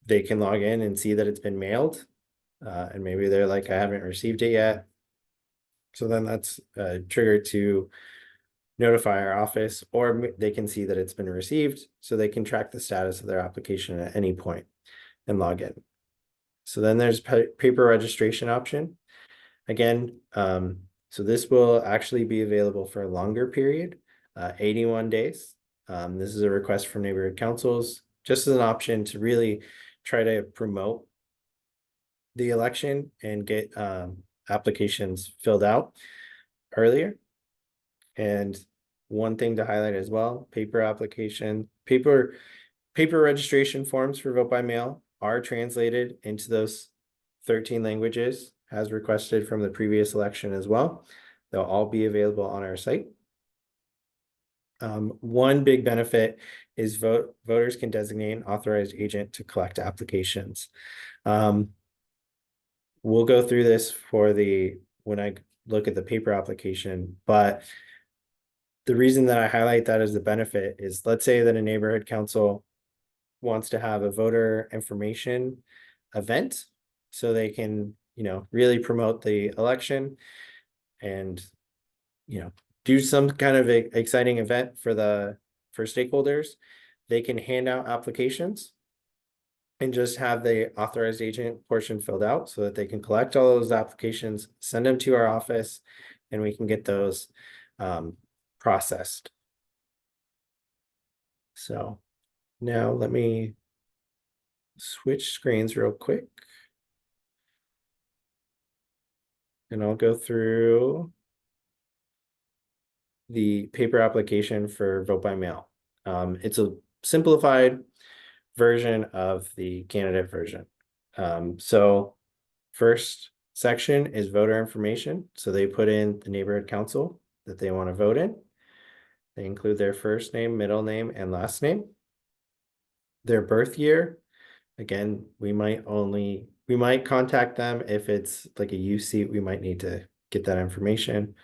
they can log in and see that it's been mailed, and maybe they're like, I haven't received it yet. So then that's a trigger to notify our office, or they can see that it's been received, so they can track the status of their application at any point and log in. So then there's paper registration option. Again, so this will actually be available for a longer period, 81 days. This is a request from neighborhood councils, just as an option to really try to promote the election and get applications filled out earlier. And one thing to highlight as well, paper registration forms for vote by mail are translated into those 13 languages as requested from the previous election as well. They'll all be available on our site. One big benefit is voters can designate an authorized agent to collect applications. We'll go through this when I look at the paper application, but the reason that I highlight that as a benefit is, let's say that a neighborhood council wants to have a voter information event so they can really promote the election and, do some kind of exciting event for stakeholders, they can hand out applications and just have the authorized agent portion filled out so that they can collect all those applications, send them to our office, and we can get those processed. So now let me switch screens real quick. And I'll go through the paper application for vote by mail. It's a simplified version of the candidate version. So first section is voter information. So they put in the neighborhood council that they want to vote in. They include their first name, middle name, and last name. Their birth year. Again, we might contact them if it's like a use seat, we might need to get that information.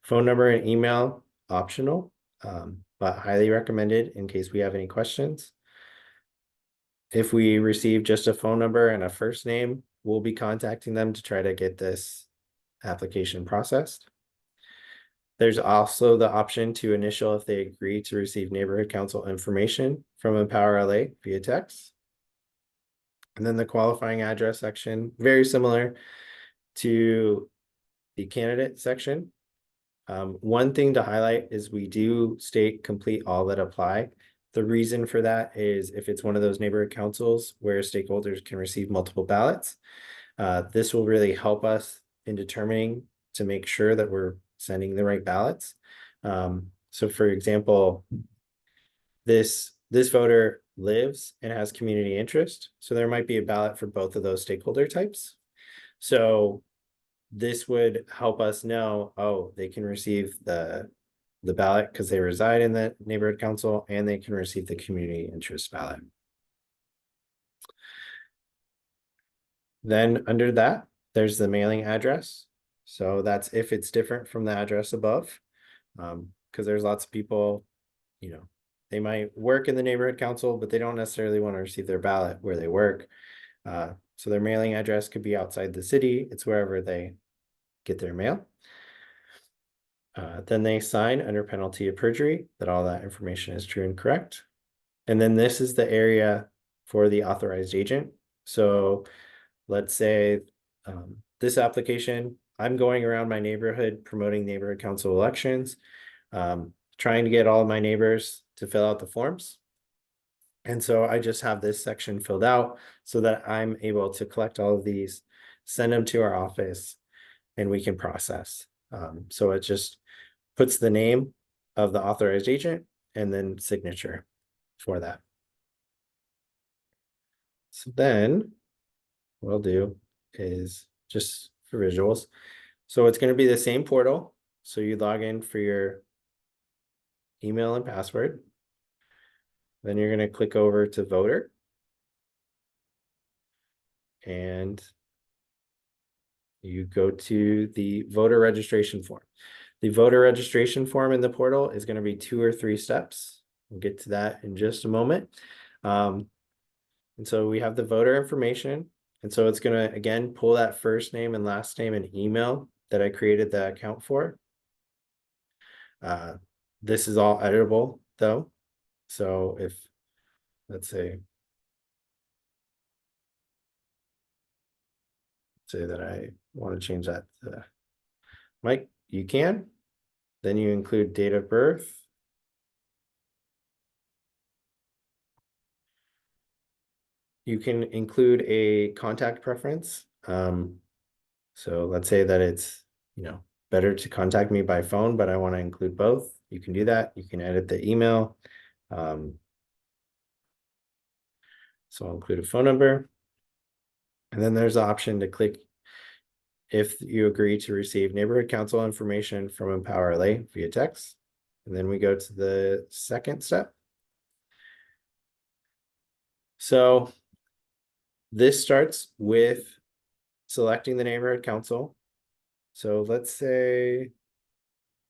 Phone number and email, optional, but highly recommended in case we have any questions. If we receive just a phone number and a first name, we'll be contacting them to try to get this application processed. There's also the option to initial if they agree to receive neighborhood council information from Empower LA via text. And then the qualifying address section, very similar to the candidate section. One thing to highlight is we do state complete all that apply. The reason for that is if it's one of those neighborhood councils where stakeholders can receive multiple ballots, this will really help us in determining to make sure that we're sending the right ballots. So for example, this voter lives and has community interest. So there might be a ballot for both of those stakeholder types. So this would help us know, oh, they can receive the ballot because they reside in the neighborhood council and they can receive the community interest ballot. Then under that, there's the mailing address. So that's if it's different from the address above, because there's lots of people, they might work in the neighborhood council, but they don't necessarily want to receive their ballot where they work. So their mailing address could be outside the city. It's wherever they get their mail. Then they sign under penalty of perjury that all that information is true and correct. And then this is the area for the authorized agent. So let's say this application, I'm going around my neighborhood promoting neighborhood council elections, trying to get all of my neighbors to fill out the forms. And so I just have this section filled out so that I'm able to collect all of these, send them to our office, and we can process. So it just puts the name of the authorized agent and then signature for that. So then what I'll do is just for visuals. So it's going to be the same portal. So you log in for your email and password. Then you're going to click over to voter. And you go to the voter registration form. The voter registration form in the portal is going to be 2 or 3 steps. We'll get to that in just a moment. And so we have the voter information. And so it's going to, again, pull that first name and last name and email that I created the account for. This is all editable, though. So if, let's say that I want to change that to Mike, you can. Then you include date of birth. You can include a contact preference. So let's say that it's, better to contact me by phone, but I want to include both. You can do that. You can edit the email. So I'll include a phone number. And then there's the option to click if you agree to receive neighborhood council information from Empower LA via text. And then we go to the second step. So this starts with selecting the neighborhood council. So let's say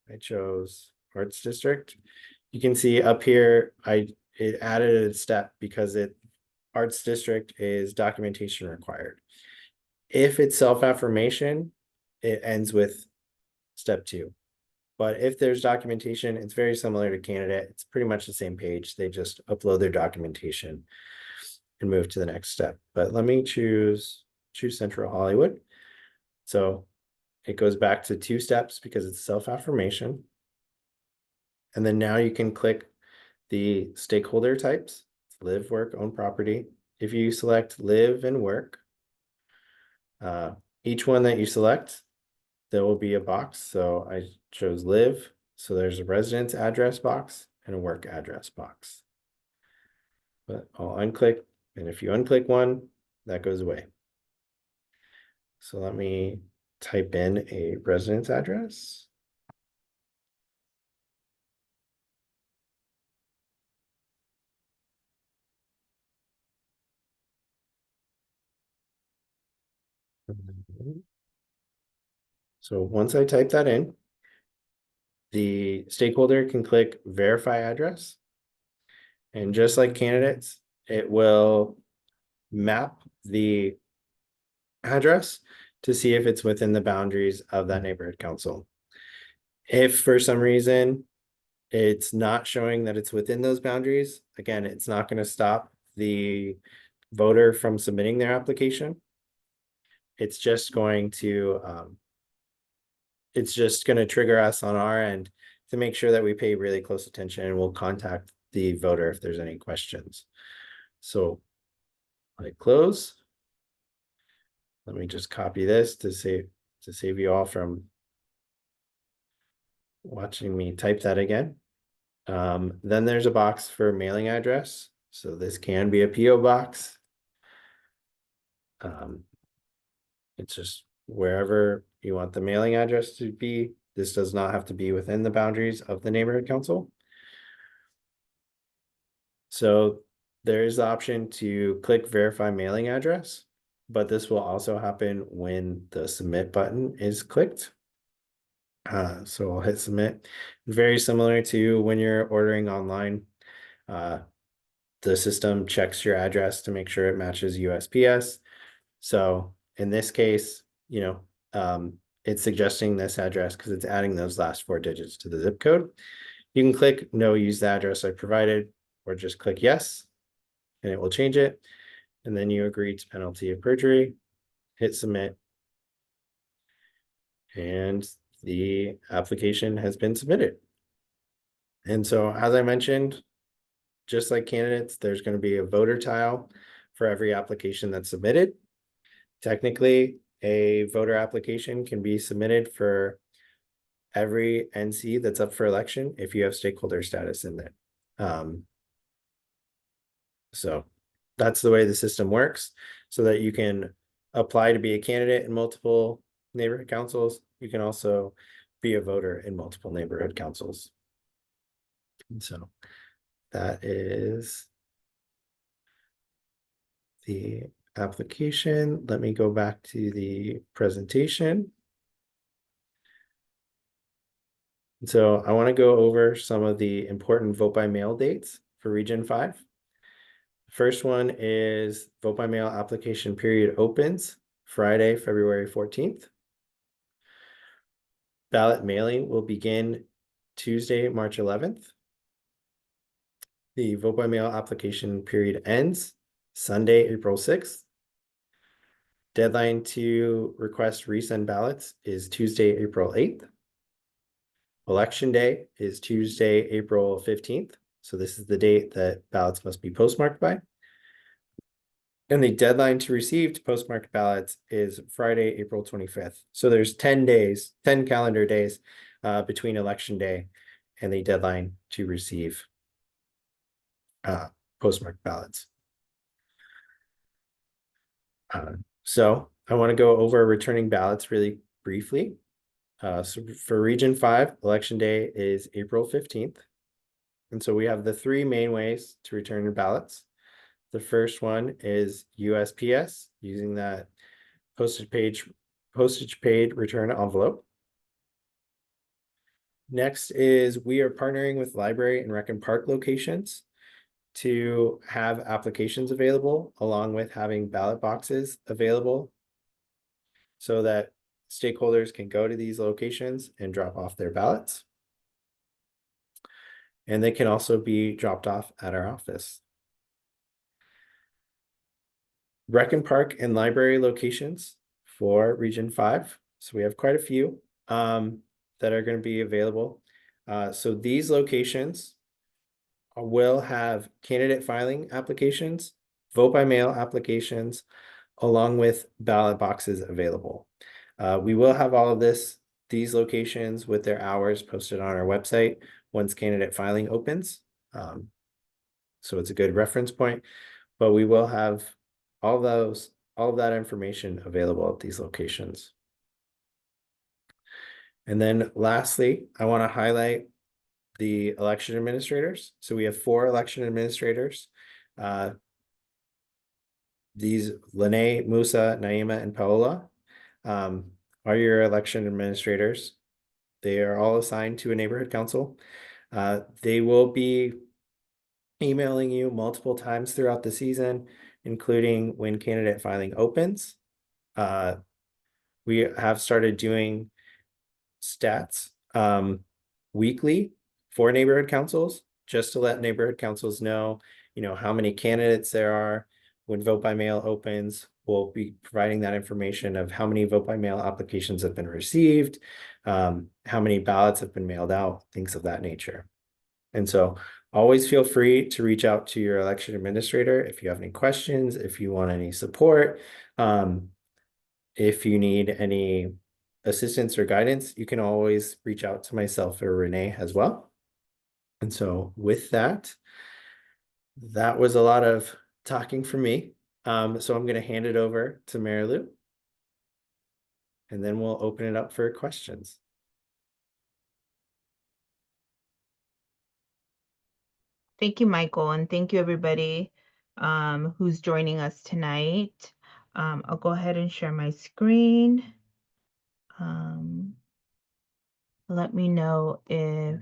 I chose Arts District. You can see up here, it added a step because Arts District is documentation required. If it's self-affirmation, it ends with step 2. But if there's documentation, it's very similar to candidate. It's pretty much the same page. They just upload their documentation and move to the next step. But let me choose Central Hollywood. So it goes back to 2 steps because it's self-affirmation. And then now you can click the stakeholder types, live, work, own property. If you select live and work, each one that you select, there will be a box. So I chose live. So there's a residence address box and a work address box. But I'll unclick, and if you unclick one, that goes away. So let me type in a residence address. So once I type that in, the stakeholder can click verify address. And just like candidates, it will map the address to see if it's within the boundaries of that neighborhood council. If for some reason it's not showing that it's within those boundaries, again, it's not going to stop the voter from submitting their application. It's just going to trigger us on our end to make sure that we pay really close attention, and we'll contact the voter if there's any questions. So I close. Let me just copy this to save you all from watching me type that again. Then there's a box for mailing address. So this can be a PO box. It's just wherever you want the mailing address to be. This does not have to be within the boundaries of the neighborhood council. So there is the option to click verify mailing address, but this will also happen when the submit button is clicked. So I'll hit submit. Very similar to when you're ordering online. The system checks your address to make sure it matches USPS. So in this case, it's suggesting this address because it's adding those last 4 digits to the zip code. You can click no, use the address I provided, or just click yes, and it will change it. And then you agree to penalty of perjury, hit submit, and the application has been submitted. And so, as I mentioned, just like candidates, there's going to be a voter tile for every application that's submitted. Technically, a voter application can be submitted for every NC that's up for election if you have stakeholder status in it. So that's the way the system works, so that you can apply to be a candidate in multiple neighborhood councils. You can also be a voter in multiple neighborhood councils. And so that is the application. Let me go back to the presentation. And so I want to go over some of the important vote by mail dates for Region 5. First one is vote by mail application period opens Friday, February 14th. Ballot mailing will begin Tuesday, March 11th. The vote by mail application period ends Sunday, April 6th. Deadline to request resend ballots is Tuesday, April 8th. Election day is Tuesday, April 15th. So this is the date that ballots must be postmarked by. And the deadline to receive postmarked ballots is Friday, April 25th. So there's 10 days, 10 calendar days between election day and the deadline to receive postmarked ballots. So I want to go over returning ballots really briefly. So for Region 5, election day is April 15th. And so we have the 3 main ways to return your ballots. The first one is USPS, using that postage paid return envelope. Next is we are partnering with library and rec and park locations to have applications available, along with having ballot boxes available so that stakeholders can go to these locations and drop off their ballots. And they can also be dropped off at our office. Rec and Park and library locations for Region 5. So we have quite a few that are going to be available. So these locations will have candidate filing applications, vote by mail applications, along with ballot boxes available. We will have all of these locations with their hours posted on our website once candidate filing opens. So it's a good reference point, but we will have all of that information available at these locations. And then lastly, I want to highlight the election administrators. So we have 4 election administrators. These Lene, Musa, Naima, and Paola are your election administrators. They are all assigned to a neighborhood council. They will be emailing you multiple times throughout the season, including when candidate filing opens. We have started doing stats weekly for neighborhood councils, just to let neighborhood councils know, how many candidates there are. When vote by mail opens, we'll be providing that information of how many vote by mail applications have been received, how many ballots have been mailed out, things of that nature. And so always feel free to reach out to your election administrator if you have any questions, if you want any support, if you need any assistance or guidance, you can always reach out to myself or Renee as well. And so with that was a lot of talking for me. So I'm going to hand it over to Mary Lou, and then we'll open it up for questions. Thank you, Michael, and thank you, everybody who's joining us tonight. I'll go ahead and share my screen. Let me know if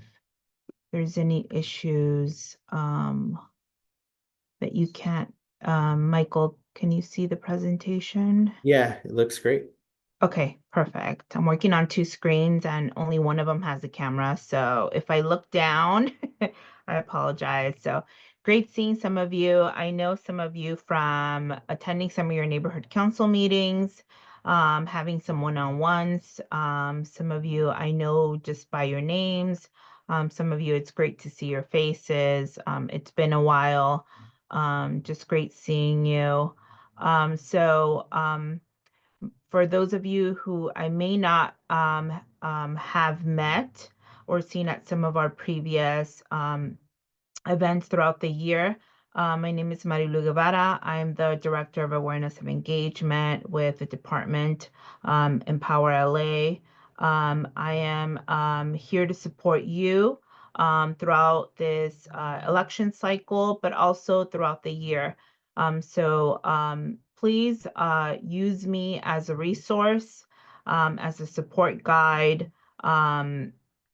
there's any issues that you can't. Michael, can you see the presentation? Yeah, it looks great. Okay, perfect. I'm working on 2 screens and only one of them has a camera. So if I look down, I apologize. So great seeing some of you. I know some of you from attending some of your neighborhood council meetings, having some one-on-ones. Some of you I know just by your names. Some of you, it's great to see your faces. It's been a while. Just great seeing you. For those of you who I may not have met or seen at some of our previous events throughout the year, my name is Marilu Guevara. I am the Director of Awareness of Engagement with the department, Empower LA. I am here to support you throughout this election cycle, but also throughout the year. Please use me as a resource, as a support guide.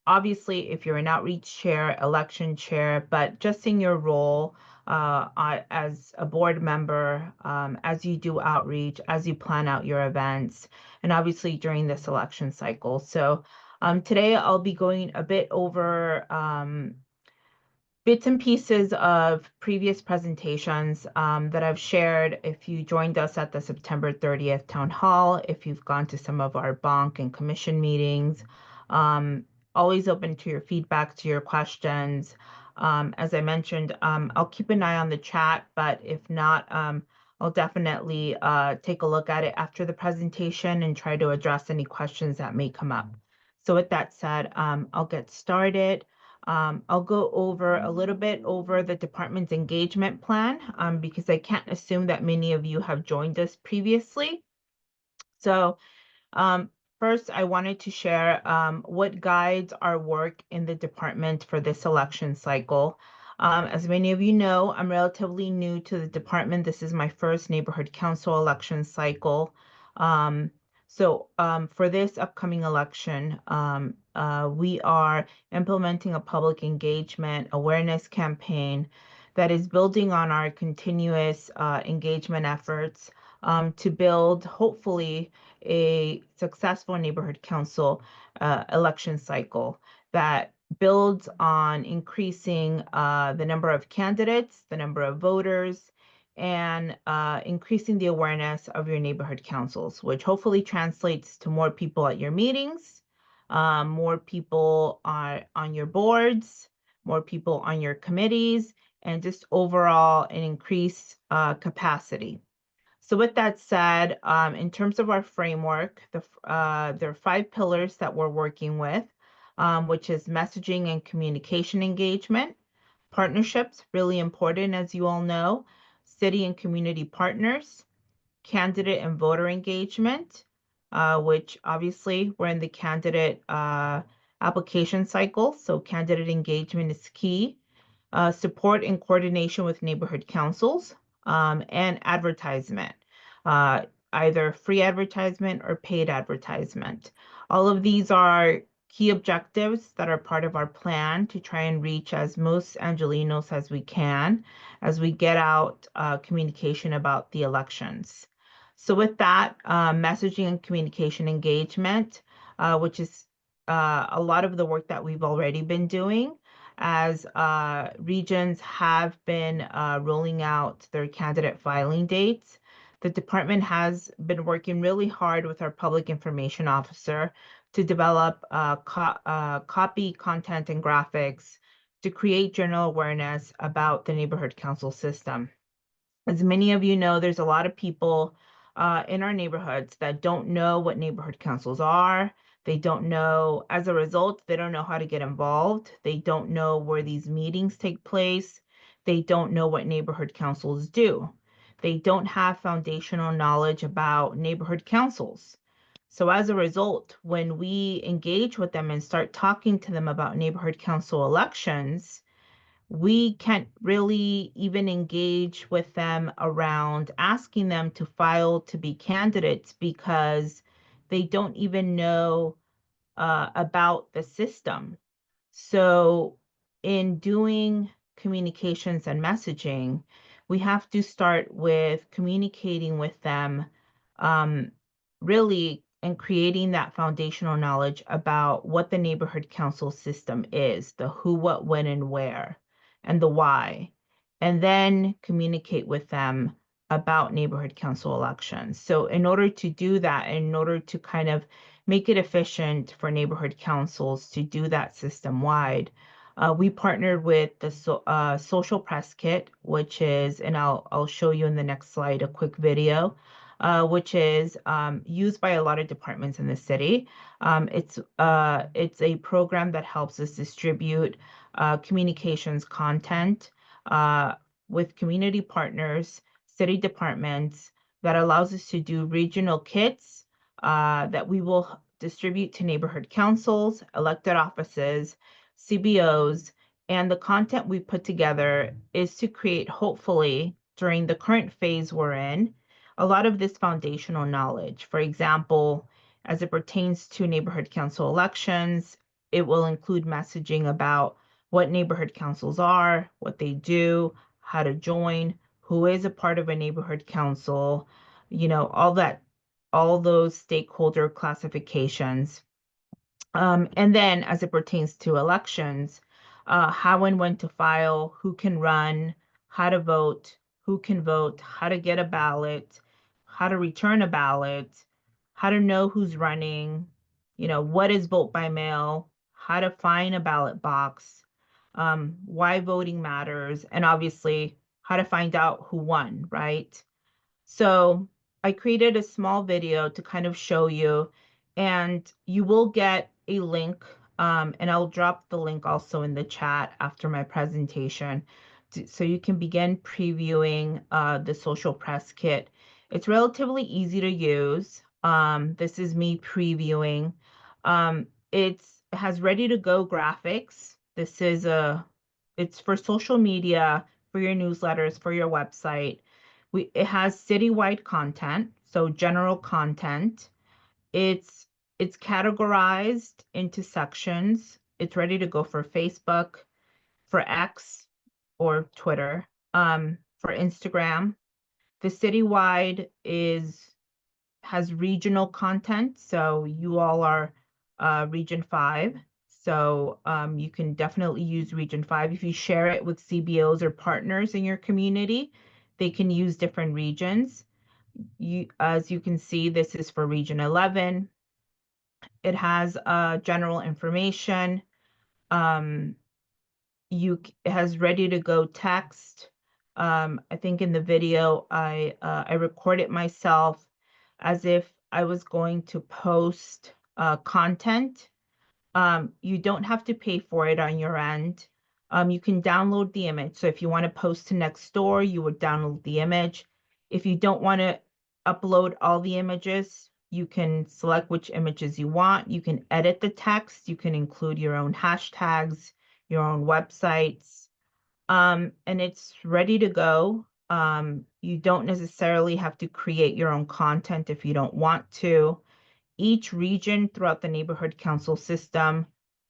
Obviously, if you're an outreach chair, election chair, but just in your role as a board member, as you do outreach, as you plan out your events, and obviously during this election cycle. So today I'll be going a bit over bits and pieces of previous presentations that I've shared. If you joined us at the September 30th town hall, if you've gone to some of our bonk and commission meetings, always open to your feedback, to your questions. As I mentioned, I'll keep an eye on the chat, but if not, I'll definitely take a look at it after the presentation and try to address any questions that may come up. So with that said, I'll get started. I'll go over a little bit over the department's engagement plan because I can't assume that many of you have joined us previously. So first, I wanted to share what guides our work in the department for this election cycle. As many of you know, I'm relatively new to the department. This is my first neighborhood council election cycle. For this upcoming election, we are implementing a public engagement awareness campaign that is building on our continuous engagement efforts to build, hopefully, a successful neighborhood council election cycle that builds on increasing the number of candidates, the number of voters, and increasing the awareness of your neighborhood councils, which hopefully translates to more people at your meetings, more people on your boards, more people on your committees, and just overall an increased capacity. So with that said, in terms of our framework, there are 5 pillars that we're working with, which is messaging and communication engagement, partnerships, really important, as you all know, city and community partners, candidate and voter engagement, which obviously we're in the candidate application cycle, so candidate engagement is key, support and coordination with neighborhood councils, and advertisement, uh, either free advertisement or paid advertisement. All of these are key objectives that are part of our plan to try and reach as most Angelenos as we can as we get out communication about the elections. So with that, messaging and communication engagement, which is a lot of the work that we've already been doing, as regions have been rolling out their candidate filing dates. The department has been working really hard with our public information officer to develop copy, content, and graphics to create general awareness about the neighborhood council system. As many of you know, there's a lot of people in our neighborhoods that don't know what neighborhood councils are. They don't know, as a result, they don't know how to get involved. They don't know where these meetings take place. They don't know what neighborhood councils do. They don't have foundational knowledge about neighborhood councils. So as a result, when we engage with them and start talking to them about neighborhood council elections, we can't really even engage with them around asking them to file to be candidates because they don't even know about the system. So in doing communications and messaging, we have to start with communicating with them really and creating that foundational knowledge about what the neighborhood council system is, the who, what, when, and where, and the why, and then communicate with them about neighborhood council elections. So in order to do that, in order to kind of make it efficient for neighborhood councils to do that system-wide, we partnered with the Social Press Kit, which is, and I'll show you in the next slide a quick video, which is used by a lot of departments in the city. It's a program that helps us distribute communications content with community partners, city departments, that allows us to do regional kits that we will distribute to neighborhood councils, elected offices, CBOs, and the content we put together is to create, hopefully, during the current phase we're in, a lot of this foundational knowledge. For example, as it pertains to neighborhood council elections, it will include messaging about what neighborhood councils are, what they do, how to join, who is a part of a neighborhood council, all those stakeholder classifications. And then as it pertains to elections, how and when to file, who can run, how to vote, who can vote, how to get a ballot, how to return a ballot, how to know who's running, what is vote by mail, how to find a ballot box, why voting matters, and obviously how to find out who won, right? So I created a small video to kind of show you, and you will get a link, and I'll drop the link also in the chat after my presentation, so you can begin previewing the Social Press Kit. It's relatively easy to use. This is me previewing. It has ready to go graphics. It's for social media, for your newsletters, for your website. It has citywide content, so general content. It's categorized into sections. It's ready to go for Facebook, for X or Twitter, for Instagram. The citywide is has regional content. So you all are Region 5. So you can definitely use Region 5. If you share it with CBOs or partners in your community, they can use different regions. As you can see, this is for Region 11. It has general information. Um, it has ready to go text. I think in the video I recorded myself as if I was going to post content. You don't have to pay for it on your end. You can download the image. So if you want to post to Nextdoor, you would download the image. If you don't want to upload all the images, you can select which images you want. You can edit the text. You can include your own hashtags, your own websites, and it's ready to go. You don't necessarily have to create your own content if you don't want to. Each region throughout the neighborhood council system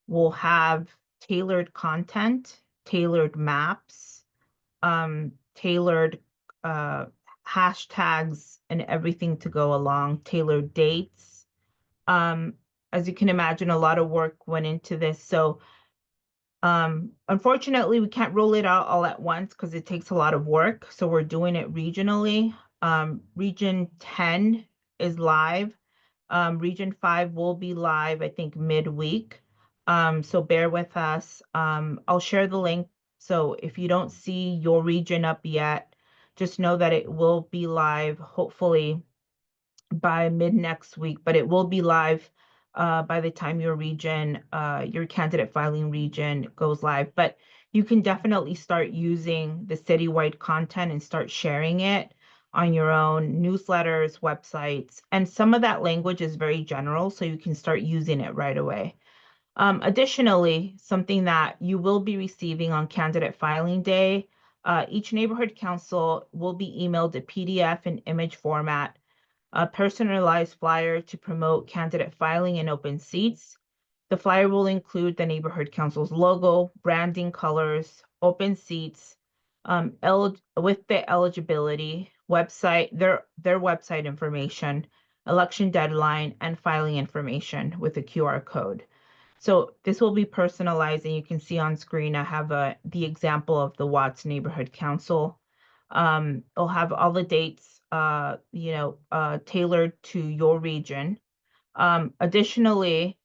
will have tailored content, tailored maps, tailored uh, hashtags, and everything to go along, tailored dates. Um, as you can imagine, a lot of work went into this. So unfortunately, we can't roll it out all at once because it takes a lot of work. So we're doing it regionally. Region 10 is live. Region 5 will be live, I think, midweek. So bear with us. I'll share the link. So if you don't see your region up yet, just know that it will be live, hopefully by mid next week, but it will be live by the time your region, your candidate filing region goes live. But you can definitely start using the citywide content and start sharing it on your own newsletters, websites, and some of that language is very general, so you can start using it right away. Additionally, something that you will be receiving on candidate filing day, each neighborhood council will be emailed a PDF and image format, a personalized flyer to promote candidate filing in open seats. The flyer will include the neighborhood council's logo, branding colors, open seats, with the eligibility, website, their website information, election deadline, and filing information with a QR code. So this will be personalized, and you can see on screen, I have the example of the Watts Neighborhood Council. It'll have all the dates, tailored to your region. Additionally,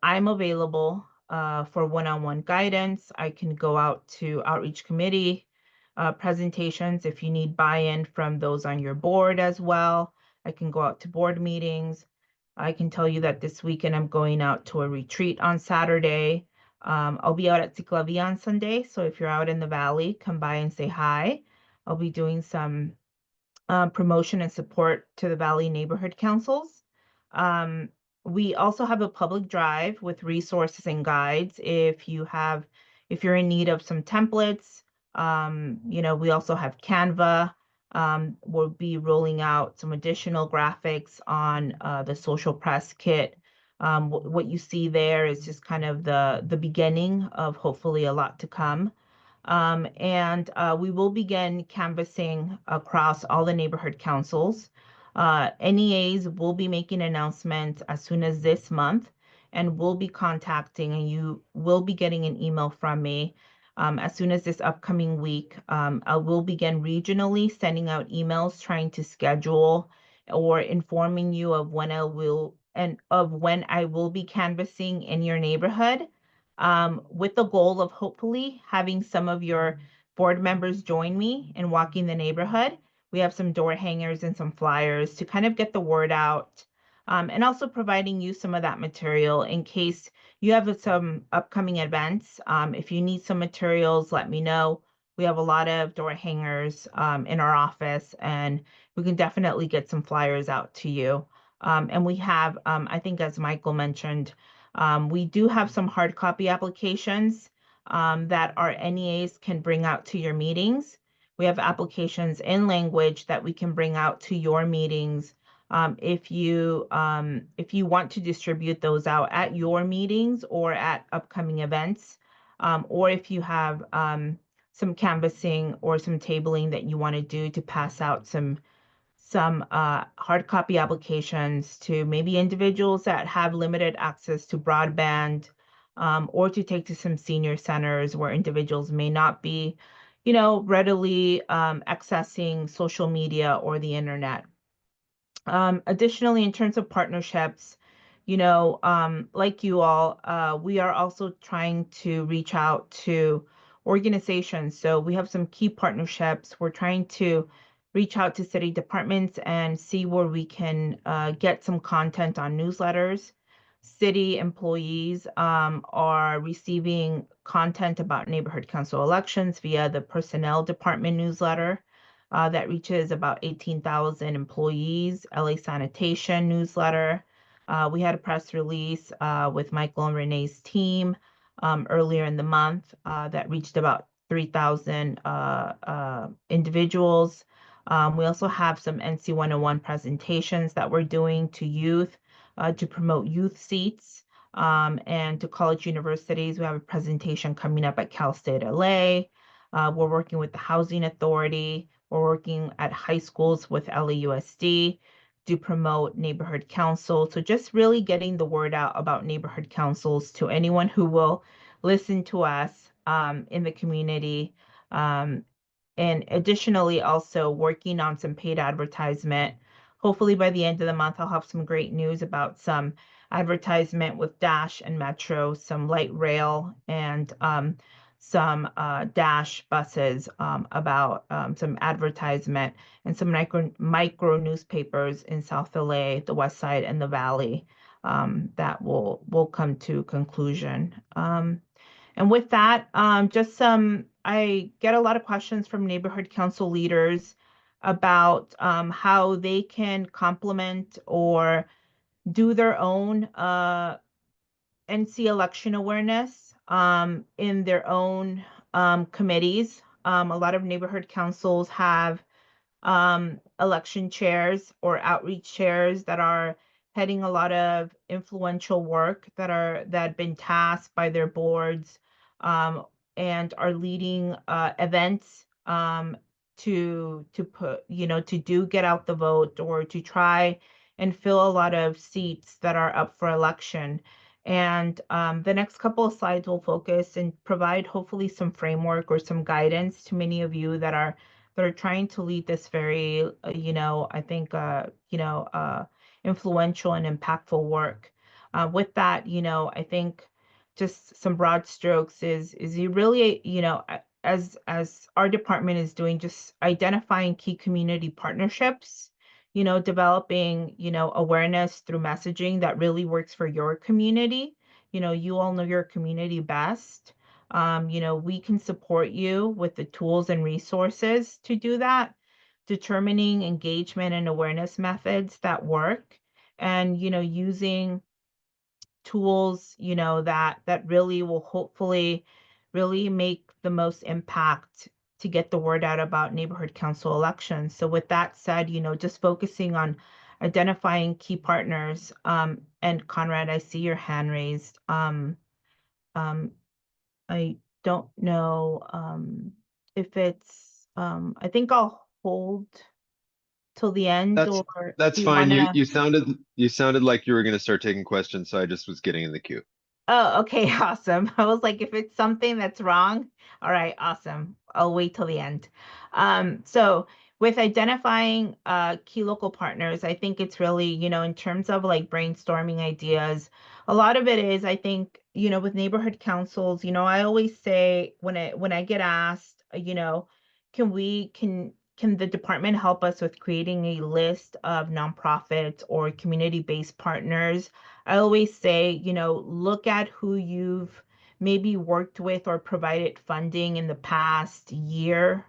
I'm available for one-on-one guidance. I can go out to outreach committee presentations if you need buy-in from those on your board as well. I can go out to board meetings. I can tell you that this weekend I'm going out to a retreat on Saturday. I'll be out at Ciclavia on Sunday, so if you're out in the valley, come by and say hi. I'll be doing some promotion and support to the Valley neighborhood councils. Um, we also have a public drive with resources and guides if you're in need of some templates. We also have Canva. We'll be rolling out some additional graphics on the social press kit. What you see there is just kind of the beginning of hopefully a lot to come. And we will begin canvassing across all the neighborhood councils. NEAs will be making announcements as soon as this month, and we'll be contacting, and you will be getting an email from me as soon as this upcoming week. I will begin regionally sending out emails trying to schedule or informing you of when I will be canvassing in your neighborhood, with the goal of hopefully having some of your board members join me in walking the neighborhood. We have some door hangers and some flyers to kind of get the word out, and also providing you some of that material in case you have some upcoming events. If you need some materials, let me know. We have a lot of door hangers in our office, and we can definitely get some flyers out to you. And we have, I think as Michael mentioned, we do have some hard copy applications that our NEAs can bring out to your meetings. We have applications in language that we can bring out to your meetings. If you want to distribute those out at your meetings or at upcoming events, or if you have some canvassing or some tabling that you want to do to pass out some some hard copy applications to maybe individuals that have limited access to broadband, or to take to some senior centers where individuals may not be, readily accessing social media or the internet. Additionally, in terms of partnerships, like you all, we are also trying to reach out to organizations. So we have some key partnerships. We're trying to reach out to city departments and see where we can get some content on newsletters. City employees are receiving content about neighborhood council elections via the personnel department newsletter that reaches about 18,000 employees. LA Sanitation newsletter. We had a press release with Michael and Renee's team earlier in the month that reached about 3,000 individuals. We also have some NC 101 presentations that we're doing to youth to promote youth seats, and to college universities. We have a presentation coming up at Cal State LA. We're working with the Housing Authority. We're working at high schools with LAUSD to promote neighborhood councils. So just really getting the word out about neighborhood councils to anyone who will listen to us in the community. And additionally, also working on some paid advertisement. Hopefully by the end of the month, I'll have some great news about some advertisement with Dash and Metro, some light rail, and some Dash buses, about some advertisement, and some micro newspapers in South LA, the West Side, and the Valley, that will come to conclusion. And with that, I get a lot of questions from neighborhood council leaders about how they can complement or do their own NC election awareness in their own committees. A lot of neighborhood councils have election chairs or outreach chairs that are heading a lot of influential work that have been tasked by their boards, um, and are leading events to put, to do get out the vote or to try and fill a lot of seats that are up for election. And the next couple of slides will focus and provide hopefully some framework or some guidance to many of you that are trying to lead this very, I think, influential and impactful work. With that, I think just some broad strokes is you really, as our department is doing, just identifying key community partnerships, developing, awareness through messaging that really works for your community. You all know your community best. We can support you with the tools and resources to do that, determining engagement and awareness methods that work, and, using tools, that really will hopefully really make the most impact to get the word out about neighborhood council elections. So with that said, just focusing on identifying key partners, and Conrad, I see your hand raised. Um, I don't know if it's I think I'll hold till the end, That's or that's do you fine. You wanna? you sounded like you were going to start taking questions, so I just was getting in the queue. Oh, okay, awesome. I was like, if it's something that's wrong, all right, awesome. I'll wait till the end. So with identifying key local partners, I think it's really, in terms of like brainstorming ideas, a lot of it is, I think, with neighborhood councils, I always say when I get asked, can the department help us with creating a list of nonprofits or community-based partners? I always say, look at who you've maybe worked with or provided funding in the past year.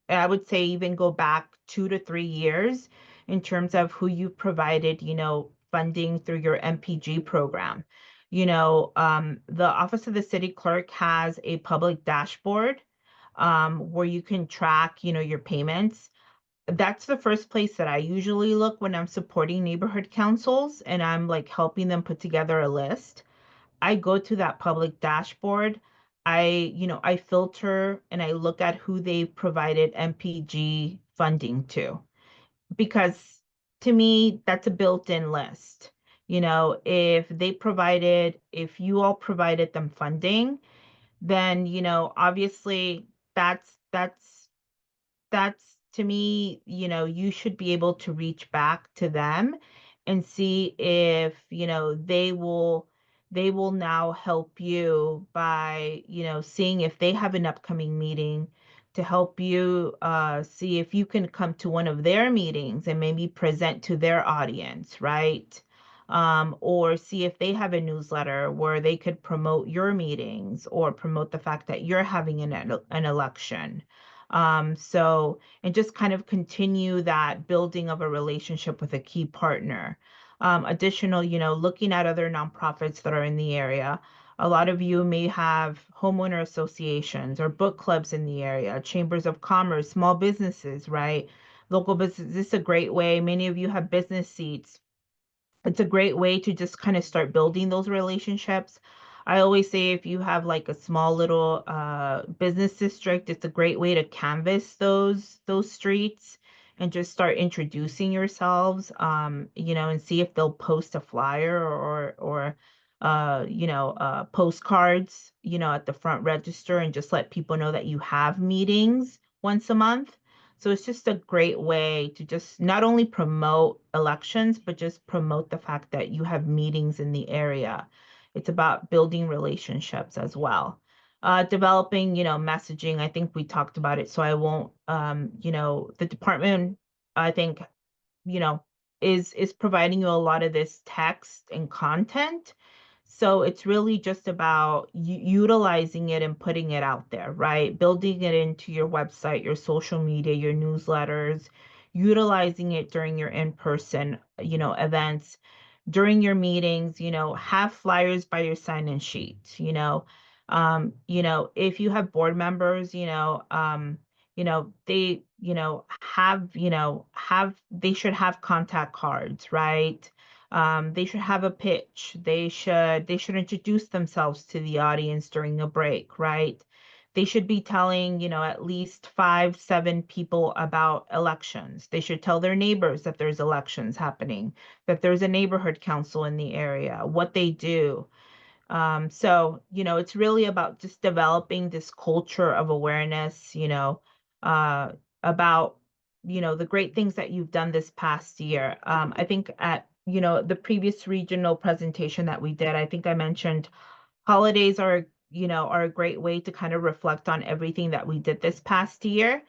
I would say even go back 2 to 3 years in terms of who you provided, funding through your MPG program. The Office of the City Clerk has a public dashboard where you can track, your payments. That's the first place that I usually look when I'm supporting neighborhood councils and I'm like helping them put together a list. I go to that public dashboard. I filter and I look at who they provided MPG funding to. because to me, that's a built-in list. You know, if you all provided them funding, then, you know, obviously that's to me, you know, you should be able to reach back to them and see if, you know, they will now help you by, you know, seeing if they have an upcoming meeting to help you see if you can come to one of their meetings and maybe present to their audience, right? Or see if they have a newsletter where they could promote your meetings or promote the fact that you're having an election. And just kind of continue that building of a relationship with a key partner. Additional, you know, looking at other nonprofits that are in the area. A lot of you may have homeowner associations or book clubs in the area, chambers of commerce, small businesses, right? Local business. This is a great way. Many of you have business seats. It's a great way to just kind of start building those relationships. I always say if you have like a small little business district, it's a great way to canvas those streets and just start introducing yourselves, you know, and see if they'll post a flyer or you know, postcards, you know, at the front register and just let people know that you have meetings once a month. So it's just a great way to just not only promote elections, but just promote the fact that you have meetings in the area. It's about building relationships as well. Developing, you know, messaging. I think we talked about it, so I won't, you know, the department, I think, you know, is providing you a lot of this text and content. So it's really just about utilizing it and putting it out there, right? Building it into your website, your social media, your newsletters, utilizing it during your in-person, you know, events, during your meetings, you know, have flyers by your sign-in sheet, you know, if you have board members, you know, they, they should have contact cards, right? They should have a pitch. They should introduce themselves to the audience during a break, right? They should be telling, you know, at least 5, 7 people about elections. They should tell their neighbors that there's elections happening, that there's a neighborhood council in the area, what they do. So, you know, it's really about just developing this culture of awareness, uh, about, you know, the great things that you've done this past year. I think at, you know, the previous regional presentation that we did, I think I mentioned holidays are, you know, are a great way to kind of reflect on everything that we did this past year.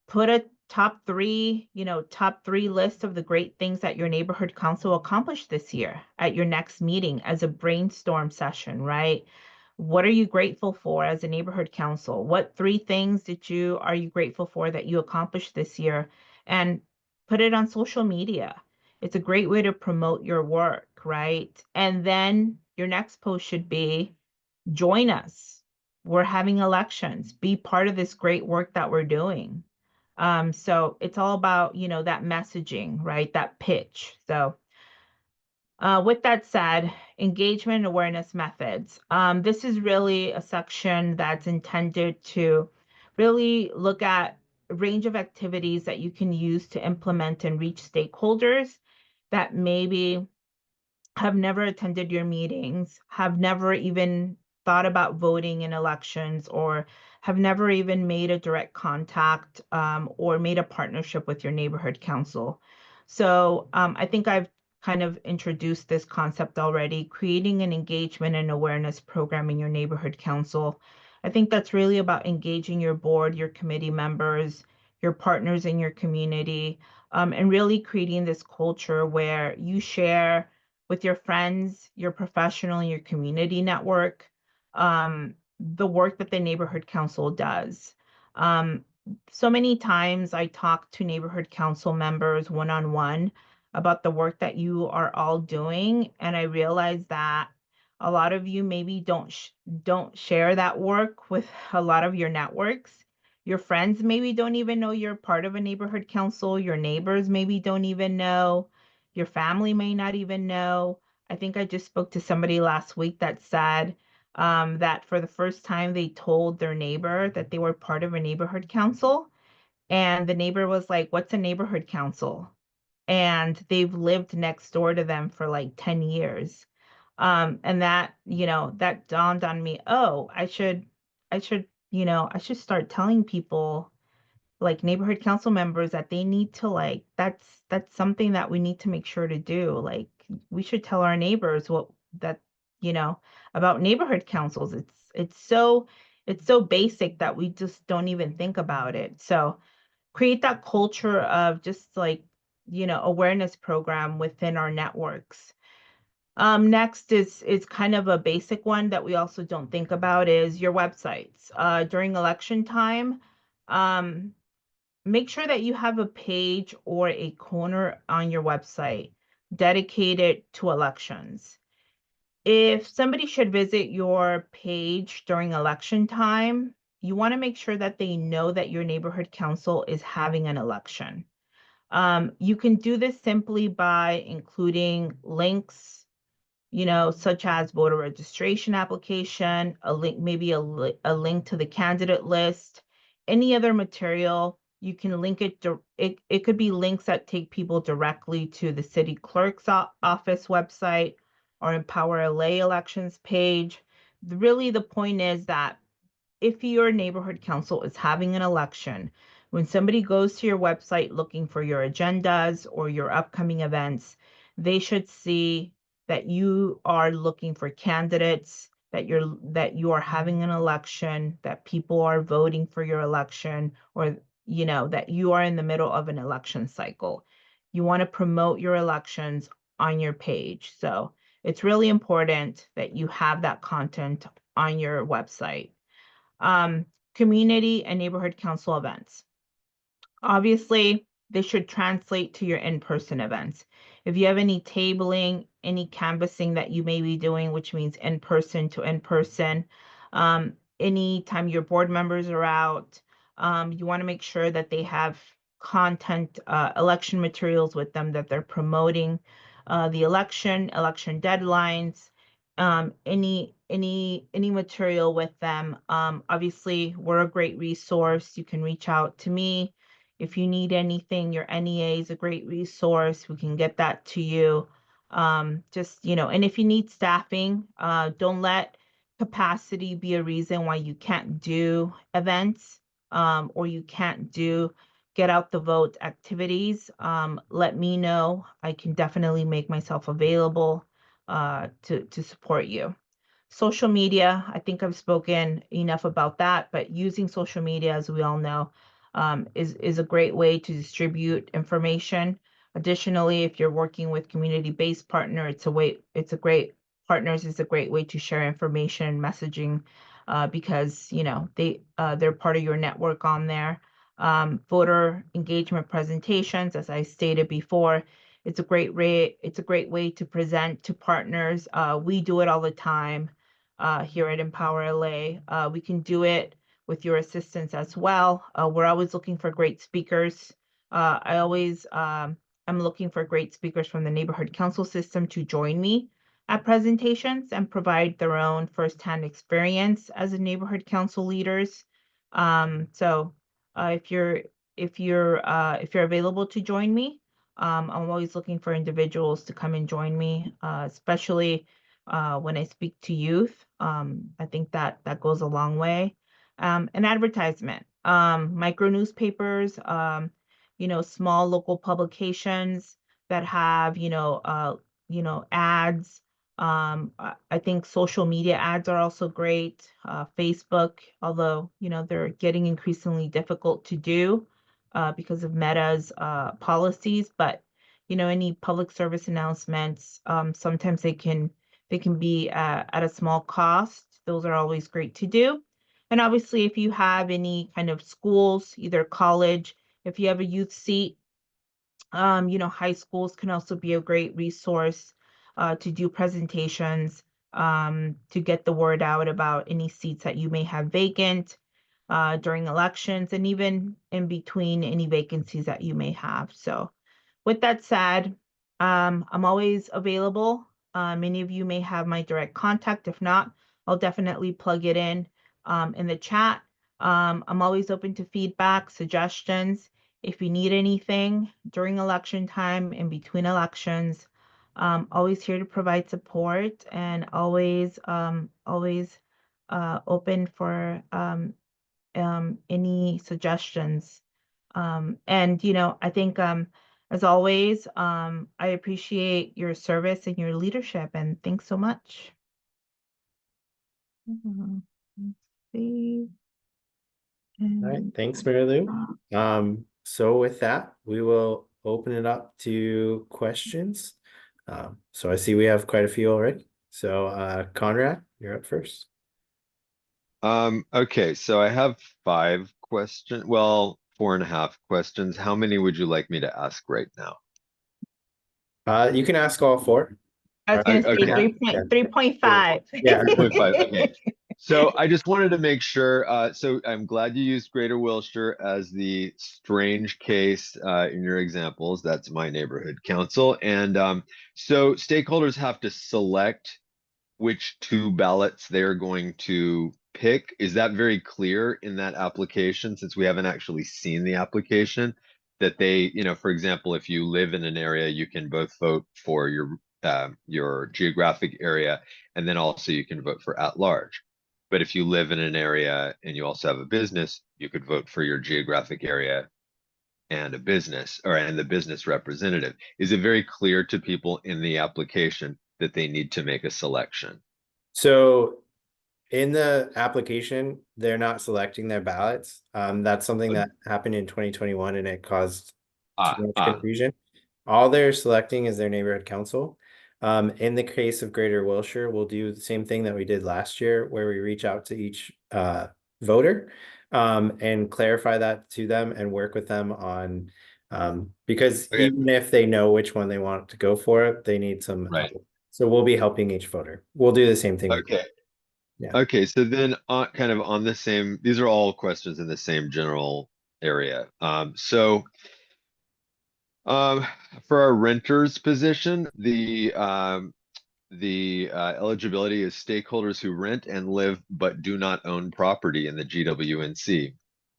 Put a top three list of the great things that your neighborhood council accomplished this year at your next meeting as a brainstorm session, right? What are you grateful for as a neighborhood council? What 3 things are you grateful for that you accomplished this year? And put it on social media. It's a great way to promote your work, right? And then your next post should be, join us. We're having elections. Be part of this great work that we're doing. So it's all about, you know, that messaging, right? That pitch. So with that said, engagement and awareness methods. This is really a section that's intended to really look at a range of activities that you can use to implement and reach stakeholders that maybe have never attended your meetings, have never even thought about voting in elections, or have never even made a direct contact or made a partnership with your neighborhood council. So I think I've kind of introduced this concept already, creating an engagement and awareness program in your neighborhood council. I think that's really about engaging your board, your committee members, your partners in your community, and really creating this culture where you share with your friends, your professional, and your community network, the work that the neighborhood council does. Um, so many times I talk to neighborhood council members one-on-one about the work that you are all doing, and I realize that a lot of you maybe don't share that work with a lot of your networks. Your friends maybe don't even know you're part of a neighborhood council. Your neighbors maybe don't even know. Your family may not even know. I think I just spoke to somebody last week that said that for the first time they told their neighbor that they were part of a neighborhood council. And the neighbor was like, "What's a neighborhood council?" And they've lived next door to them for like 10 years. And that, that dawned on me, oh, I should start telling people, like neighborhood council members, that they need to, like, that's something that we need to make sure to do. Like, we should tell our neighbors that, you know, about neighborhood councils. It's so basic that we just don't even think about it. So create that culture of just like, awareness program within our networks. Next is kind of a basic one that we also don't think about is your websites. During election time, um, make sure that you have a page or a corner on your website dedicated to elections. If somebody should visit your page during election time, you want to make sure that they know that your neighborhood council is having an election. You can do this simply by including links, such as voter registration application, a link, maybe a link to the candidate list, any other material. You can link it, it could be links that take people directly to the city clerk's office website or Empower LA elections page. Really, the point is that if your neighborhood council is having an election, when somebody goes to your website looking for your agendas or your upcoming events, they should see that you are looking for candidates, that you are having an election, that people are voting for your election, or that you are in the middle of an election cycle. You want to promote your elections on your page. So it's really important that you have that content on your website. Community and neighborhood council events. Obviously, they should translate to your in-person events. If you have any tabling, any canvassing that you may be doing, which means in-person to in-person, anytime your board members are out, you want to make sure that they have content, election materials with them, that they're promoting the election deadlines, any material with them. Obviously, we're a great resource. You can reach out to me if you need anything. Your NEA is a great resource. We can get that to you. Just, and if you need staffing, don't let capacity be a reason why you can't do events, or you can't do get out the vote activities. Let me know. I can definitely make myself available to support you. Social media, I think I've spoken enough about that, but using social media, as we all know, is a great way to distribute information. Additionally, if you're working with community-based partner, it's a great partners is a great way to share information and messaging, because they're part of your network on there. Voter engagement presentations, as I stated before, it's a great way to present to partners. We do it all the time here at Empower LA. We can do it with your assistance as well. We're always looking for great speakers. I'm looking for great speakers from the neighborhood council system to join me at presentations and provide their own firsthand experience as a neighborhood council leaders. So if you're available to join me, I'm always looking for individuals to come and join me, especially when I speak to youth. I think that goes a long way. An advertisement, micro newspapers, small local publications that have, ads. I think social media ads are also great. Facebook, although, they're getting increasingly difficult to do because of Meta's policies, but, any public service announcements, sometimes they can be at a small cost. Those are always great to do. And obviously, if you have any kind of schools, either college, if you have a youth seat, high schools can also be a great resource to do presentations, to get the word out about any seats that you may have vacant during elections, and even in between any vacancies that you may have. So with that said, I'm always available. Many of you may have my direct contact. If not, I'll definitely plug it in the chat. I'm always open to feedback, suggestions. If you need anything during election time, in between elections, always here to provide support and always open for any suggestions. And I think as always, I appreciate your service and your leadership, and thanks so much. Let's see. All right, And thanks, Mary Lou. So with that, we will open it up to questions. So I see we have quite a few already. So Conrad, you're up first. Okay, so I have 5 questions, well, 4.5 questions. How many would you like me to ask right now? You can ask all four. I was going to say Okay. 3.5. Yeah. 3.5, okay. So I just wanted to make sure, so I'm glad you used Greater Wilshire as the strange case in your examples. That's my neighborhood council. And so stakeholders have to select which 2 ballots they're going to pick. Is that very clear in that application, since we haven't actually seen the application? That they, for example, if you live in an area, you can both vote for your geographic area, and then also you can vote for at large. But if you live in an area and you also have a business, you could vote for your geographic area and a business, and the business representative. Is it very clear to people in the application that they need to make a selection? So in the application, they're not selecting their ballots. That's something that happened in 2021 and it caused too much confusion. All they're selecting is their neighborhood council. In the case of Greater Wilshire, we'll do the same thing that we did last year, where we reach out to each voter and clarify that to them and work with them on because Okay. even if they know which one they want to go for, they need some Right. help. So we'll be helping each voter. We'll do the same thing. Okay. Yeah. Okay, so then kind of on the same, these are all questions in the same general area. So for our renters position, the eligibility is stakeholders who rent and live but do not own property in the GWNC.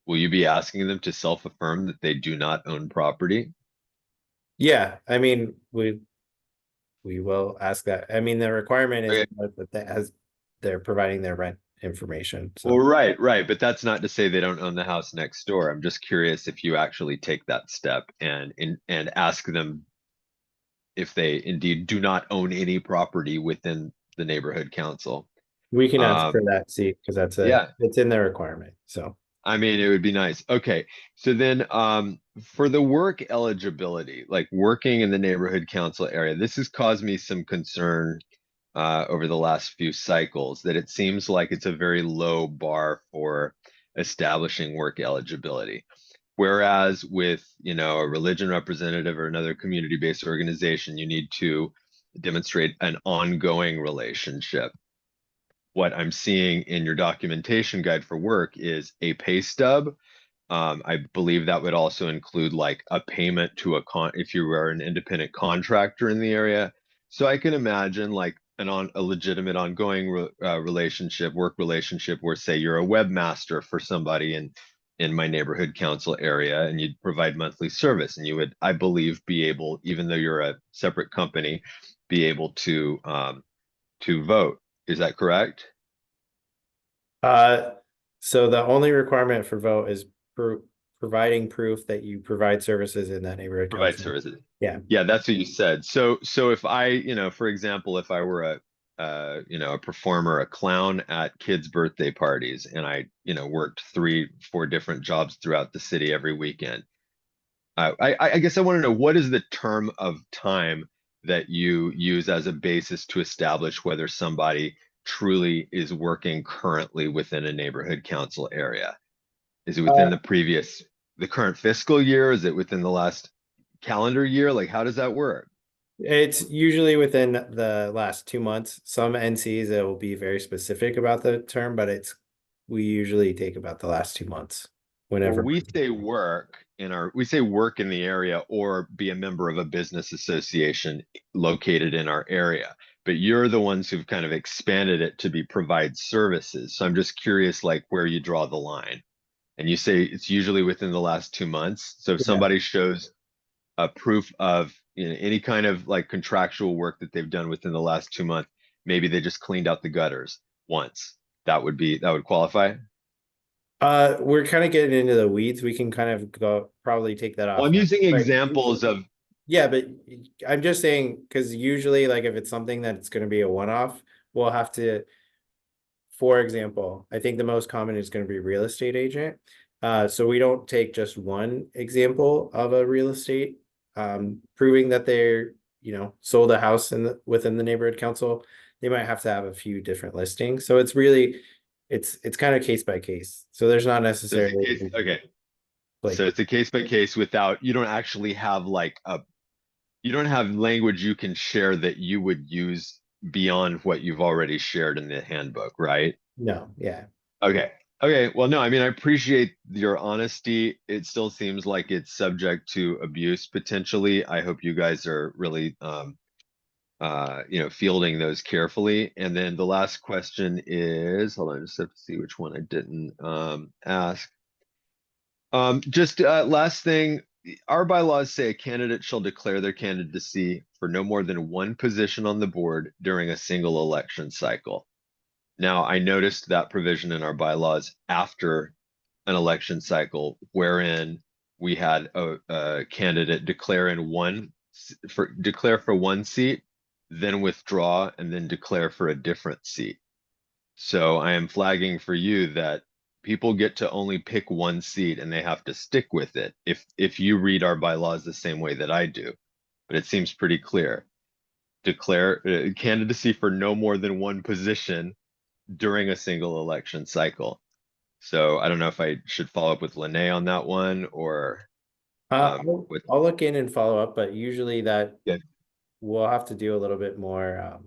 Will you be asking them to self-affirm that they do not own property? Yeah, I mean, we will ask that. I mean, the requirement is Okay. that as they're providing their rent information. Well, So right. But that's not to say they don't own the house next door. I'm just curious if you actually take that step and ask them if they indeed do not own any property within the neighborhood council. we can ask for that, see, because Yeah, it's in their requirement. So I mean, it would be nice. Okay, so then for the work eligibility, like working in the neighborhood council area, this has caused me some concern over the last few cycles, that it seems like it's a very low bar for establishing work eligibility. Whereas with, a religion representative or another community-based organization, you need to demonstrate an ongoing relationship. What I'm seeing in your documentation guide for work is a pay stub. I believe that would also include like a payment to if you were an independent contractor in the area. So I can imagine like a legitimate ongoing work relationship, where say you're a webmaster for somebody in my neighborhood council area, and you'd provide monthly service, and you would, I believe, be able, even though you're a separate company, be able to vote. Is that correct? so the only requirement for vote is providing proof that you provide services in that neighborhood Provide council. services. Yeah. Yeah, that's what you said. So if I, for example, if I were a performer, a clown at kids' birthday parties, and I, worked 3-4 different jobs throughout the city every weekend. I guess I want to know, what is the term of time that you use as a basis to establish whether somebody truly is working currently within a neighborhood council area? Is it within the current fiscal year? Is it within the last calendar year? Like, how does that work? It's usually within the last 2 months. Some NCs it will be very specific about the term, but we usually take about the last 2 months. Well, Whenever we say work in the area or be a member of a business association located in our area. But you're the ones who've kind of expanded it to be provide services. So I'm just curious, like, where you draw the line. and you say it's usually within the last 2 months. So if Yeah. somebody shows a proof of any kind of like contractual work that they've done within the last 2 months, maybe they just cleaned out the gutters once, that would qualify. We're kind of getting into the weeds. We can kind of probably take that Well, off. I'm using But examples of, yeah, but I'm just saying, because usually, like, if it's something that's going to be a one-off, we'll have to, for example, I think the most common is going to be real estate agent. So we don't take just one example of a real estate proving that they're, sold a house within the neighborhood council. They might have to have a few different listings. So it's really, it's kind of case by case. So there's not so it's a necessarily case, okay, like, so it's a case by case without, you don't actually have like you don't have language you can share that you would use beyond what you've already shared in the handbook, right? no, yeah. Okay. Okay. Well, no, I mean, I appreciate your honesty. It still seems like it's subject to abuse potentially. I hope you guys are really, fielding those carefully. And then the last question is, hold on, I just have to see which one I didn't ask. Just last thing, our bylaws say a candidate shall declare their candidacy for no more than one position on the board during a single election cycle. Now, I noticed that provision in our bylaws after an election cycle wherein we had a candidate declare for one seat, then withdraw, and then declare for a different seat. So I am flagging for you that people get to only pick one seat and they have to stick with it if you read our bylaws the same way that I do. But it seems pretty clear. Declare candidacy for no more than one position during a single election cycle. So I don't know if I should follow up with Lene on that one or with. I'll look in and follow up, but usually that Yeah. we'll have to do a little bit more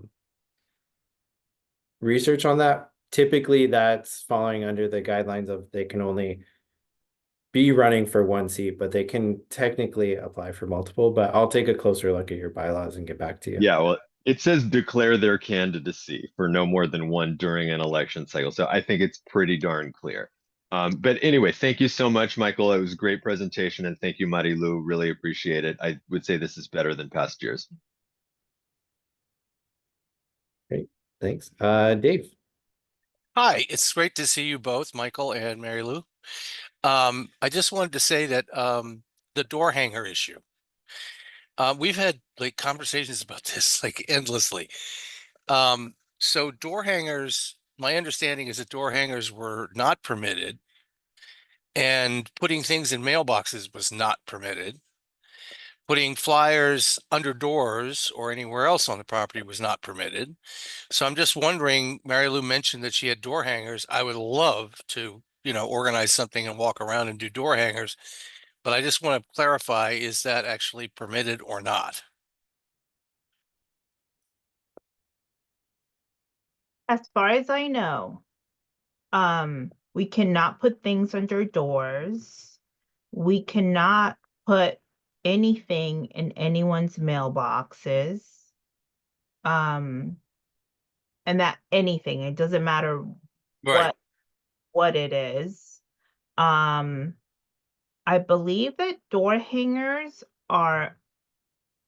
research on that. Typically, that's falling under the guidelines of they can only be running for one seat, but they can technically apply for multiple. But I'll take a closer look at your bylaws and get back to you. Yeah, well, it says declare their candidacy for no more than one during an election cycle. So I think it's pretty darn clear. But anyway, thank you so much, Michael. It was a great presentation, and thank you, Marilu. Really appreciate it. I would say this is better than past years. Great, thanks. Dave. Hi, it's great to see you both, Michael and Mary Lou. I just wanted to say that the door hanger issue. We've had like conversations about this like endlessly. So door hangers, my understanding is that door hangers were not permitted, and putting things in mailboxes was not permitted. Putting flyers under doors or anywhere else on the property was not permitted. So I'm just wondering, Mary Lou mentioned that she had door hangers. I would love to, organize something and walk around and do door hangers. But I just want to clarify, is that actually permitted or not? As far as I know, we cannot put things under doors. We cannot put anything in anyone's mailboxes. And that anything, it doesn't matter Right. what it is. I believe that door hangers are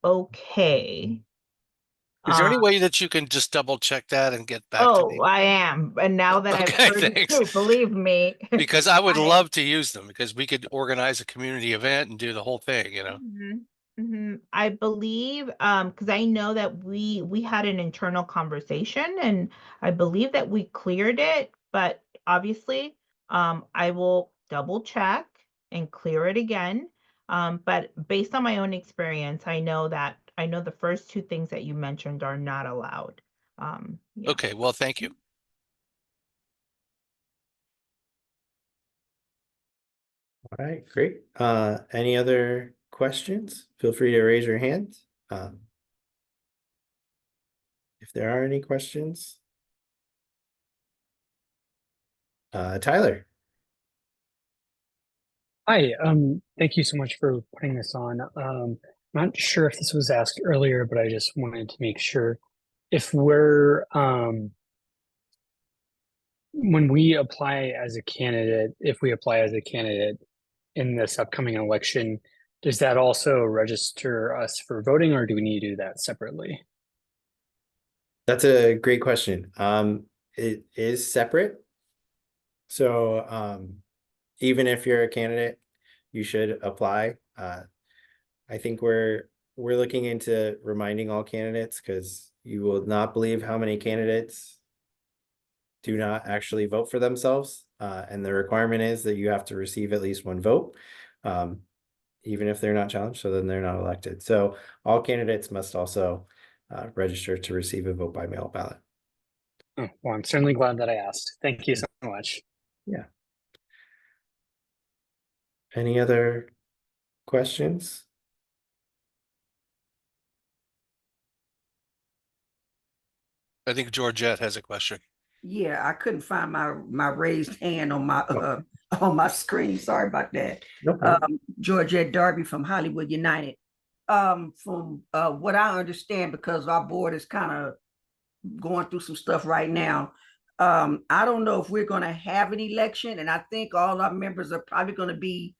okay. Is there any way that you can just double check that and get back to me? Oh, I am. And now that I've Okay, heard it thanks. too, believe me. Because I would love to use them because we could organize a community event and do the whole thing, I believe, because I know that we had an internal conversation and I believe that we cleared it, but obviously, I will double check and clear it again. But based on my own experience, I know the first two things that you mentioned are not allowed. Yeah. Okay, well, thank you. All right, great. Any other questions? Feel free to raise your hand. If there are any questions. Tyler. Hi, thank you so much for putting this on. Not sure if this was asked earlier, but I just wanted to make sure if we're when we apply as a candidate, if we apply as a candidate in this upcoming election, does that also register us for voting, or do we need to do that separately? That's a great question. It is separate. So even if you're a candidate, you should apply. I think we're looking into reminding all candidates, because you will not believe how many candidates do not actually vote for themselves. And the requirement is that you have to receive at least one vote, even if they're not challenged, so then they're not elected. So all candidates must also register to receive a vote by mail ballot. Oh, well, I'm certainly glad that I asked. Thank you so much. Yeah. Any other questions? I think Georgette has a question. Yeah, I couldn't find my raised hand on my screen. Sorry about that. No problem. Georgette Darby from Hollywood United. From what I understand, because our board is kind of going through some stuff right now. I don't know if we're going to have an election, and I think all our members are probably going to be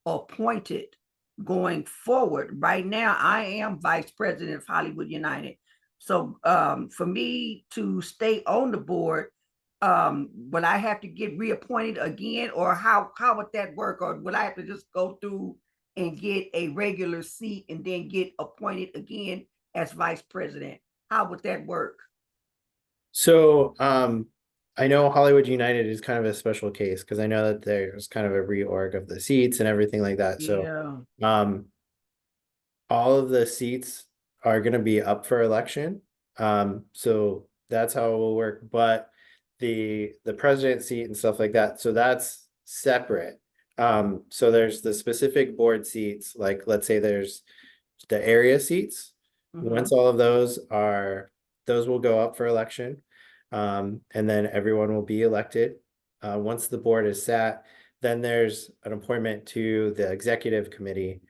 appointed going forward. Right now, I am vice president of Hollywood United. So for me to stay on the board, will I have to get reappointed again, or how would that work? Or will I have to just go through and get a regular seat and then get appointed again as vice president? How would that work? So I know Hollywood United is kind of a special case, because I know that there's kind of a reorg of the seats and everything like that. So all of the seats are going to be up for election. So that's how it will work. But the president seat and stuff like that, so that's separate. So there's the specific board seats, like let's say there's the area seats. Once all of those will go up for election. And then everyone will be elected. Once the board is sat, then there's an appointment to the executive committee,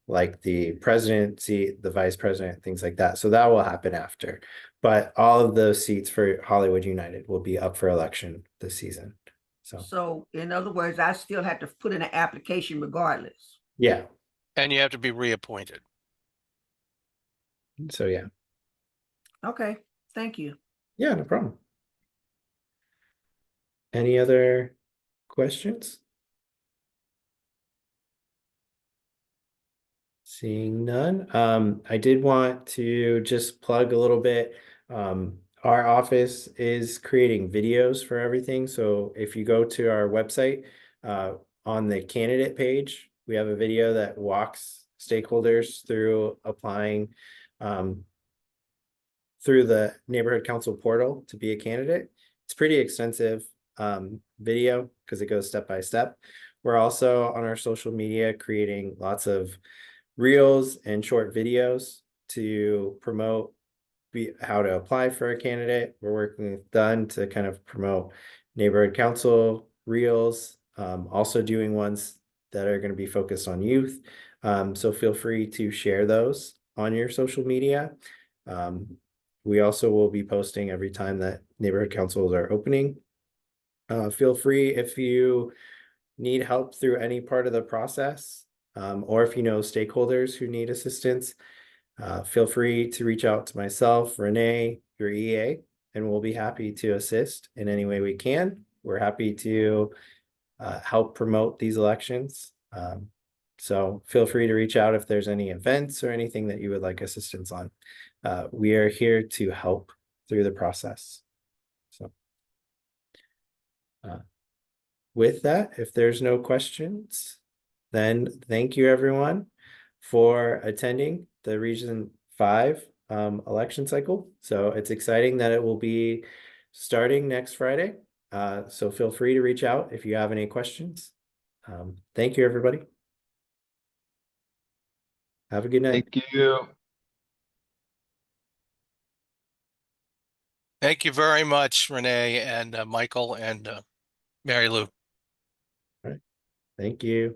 like the president seat, the vice president, things like that. So that will happen after. But all of those seats for Hollywood United will be up for election this season. So in other words, I still have to put in an application regardless. Yeah. And you have to be reappointed. So yeah. Okay, thank you. Yeah, no problem. Any other questions? Seeing none. I did want to just plug a little bit. Our office is creating videos for everything. So if you go to our website, on the candidate page, we have a video that walks stakeholders through applying through the neighborhood council portal to be a candidate. It's pretty extensive video, because it goes step by step. We're also on our social media creating lots of reels and short videos to promote how to apply for a candidate. We're working with Dunn to kind of promote neighborhood council reels, also doing ones that are going to be focused on youth. So feel free to share those on your social media. We also will be posting every time that neighborhood councils are opening. Feel free, if you need help through any part of the process, or if you know stakeholders who need assistance, feel free to reach out to myself, Renee, your EA, and we'll be happy to assist in any way we can. We're happy to help promote these elections. So feel free to reach out if there's any events or anything that you would like assistance on. We are here to help through the process. So with that, if there's no questions, then thank you everyone for attending the Region 5 election cycle. So it's exciting that it will be starting next Friday. So feel free to reach out if you have any questions. Thank you, everybody. Have a good night. Thank you. Thank you very much, Renee and Michael and Mary Lou. Thank you.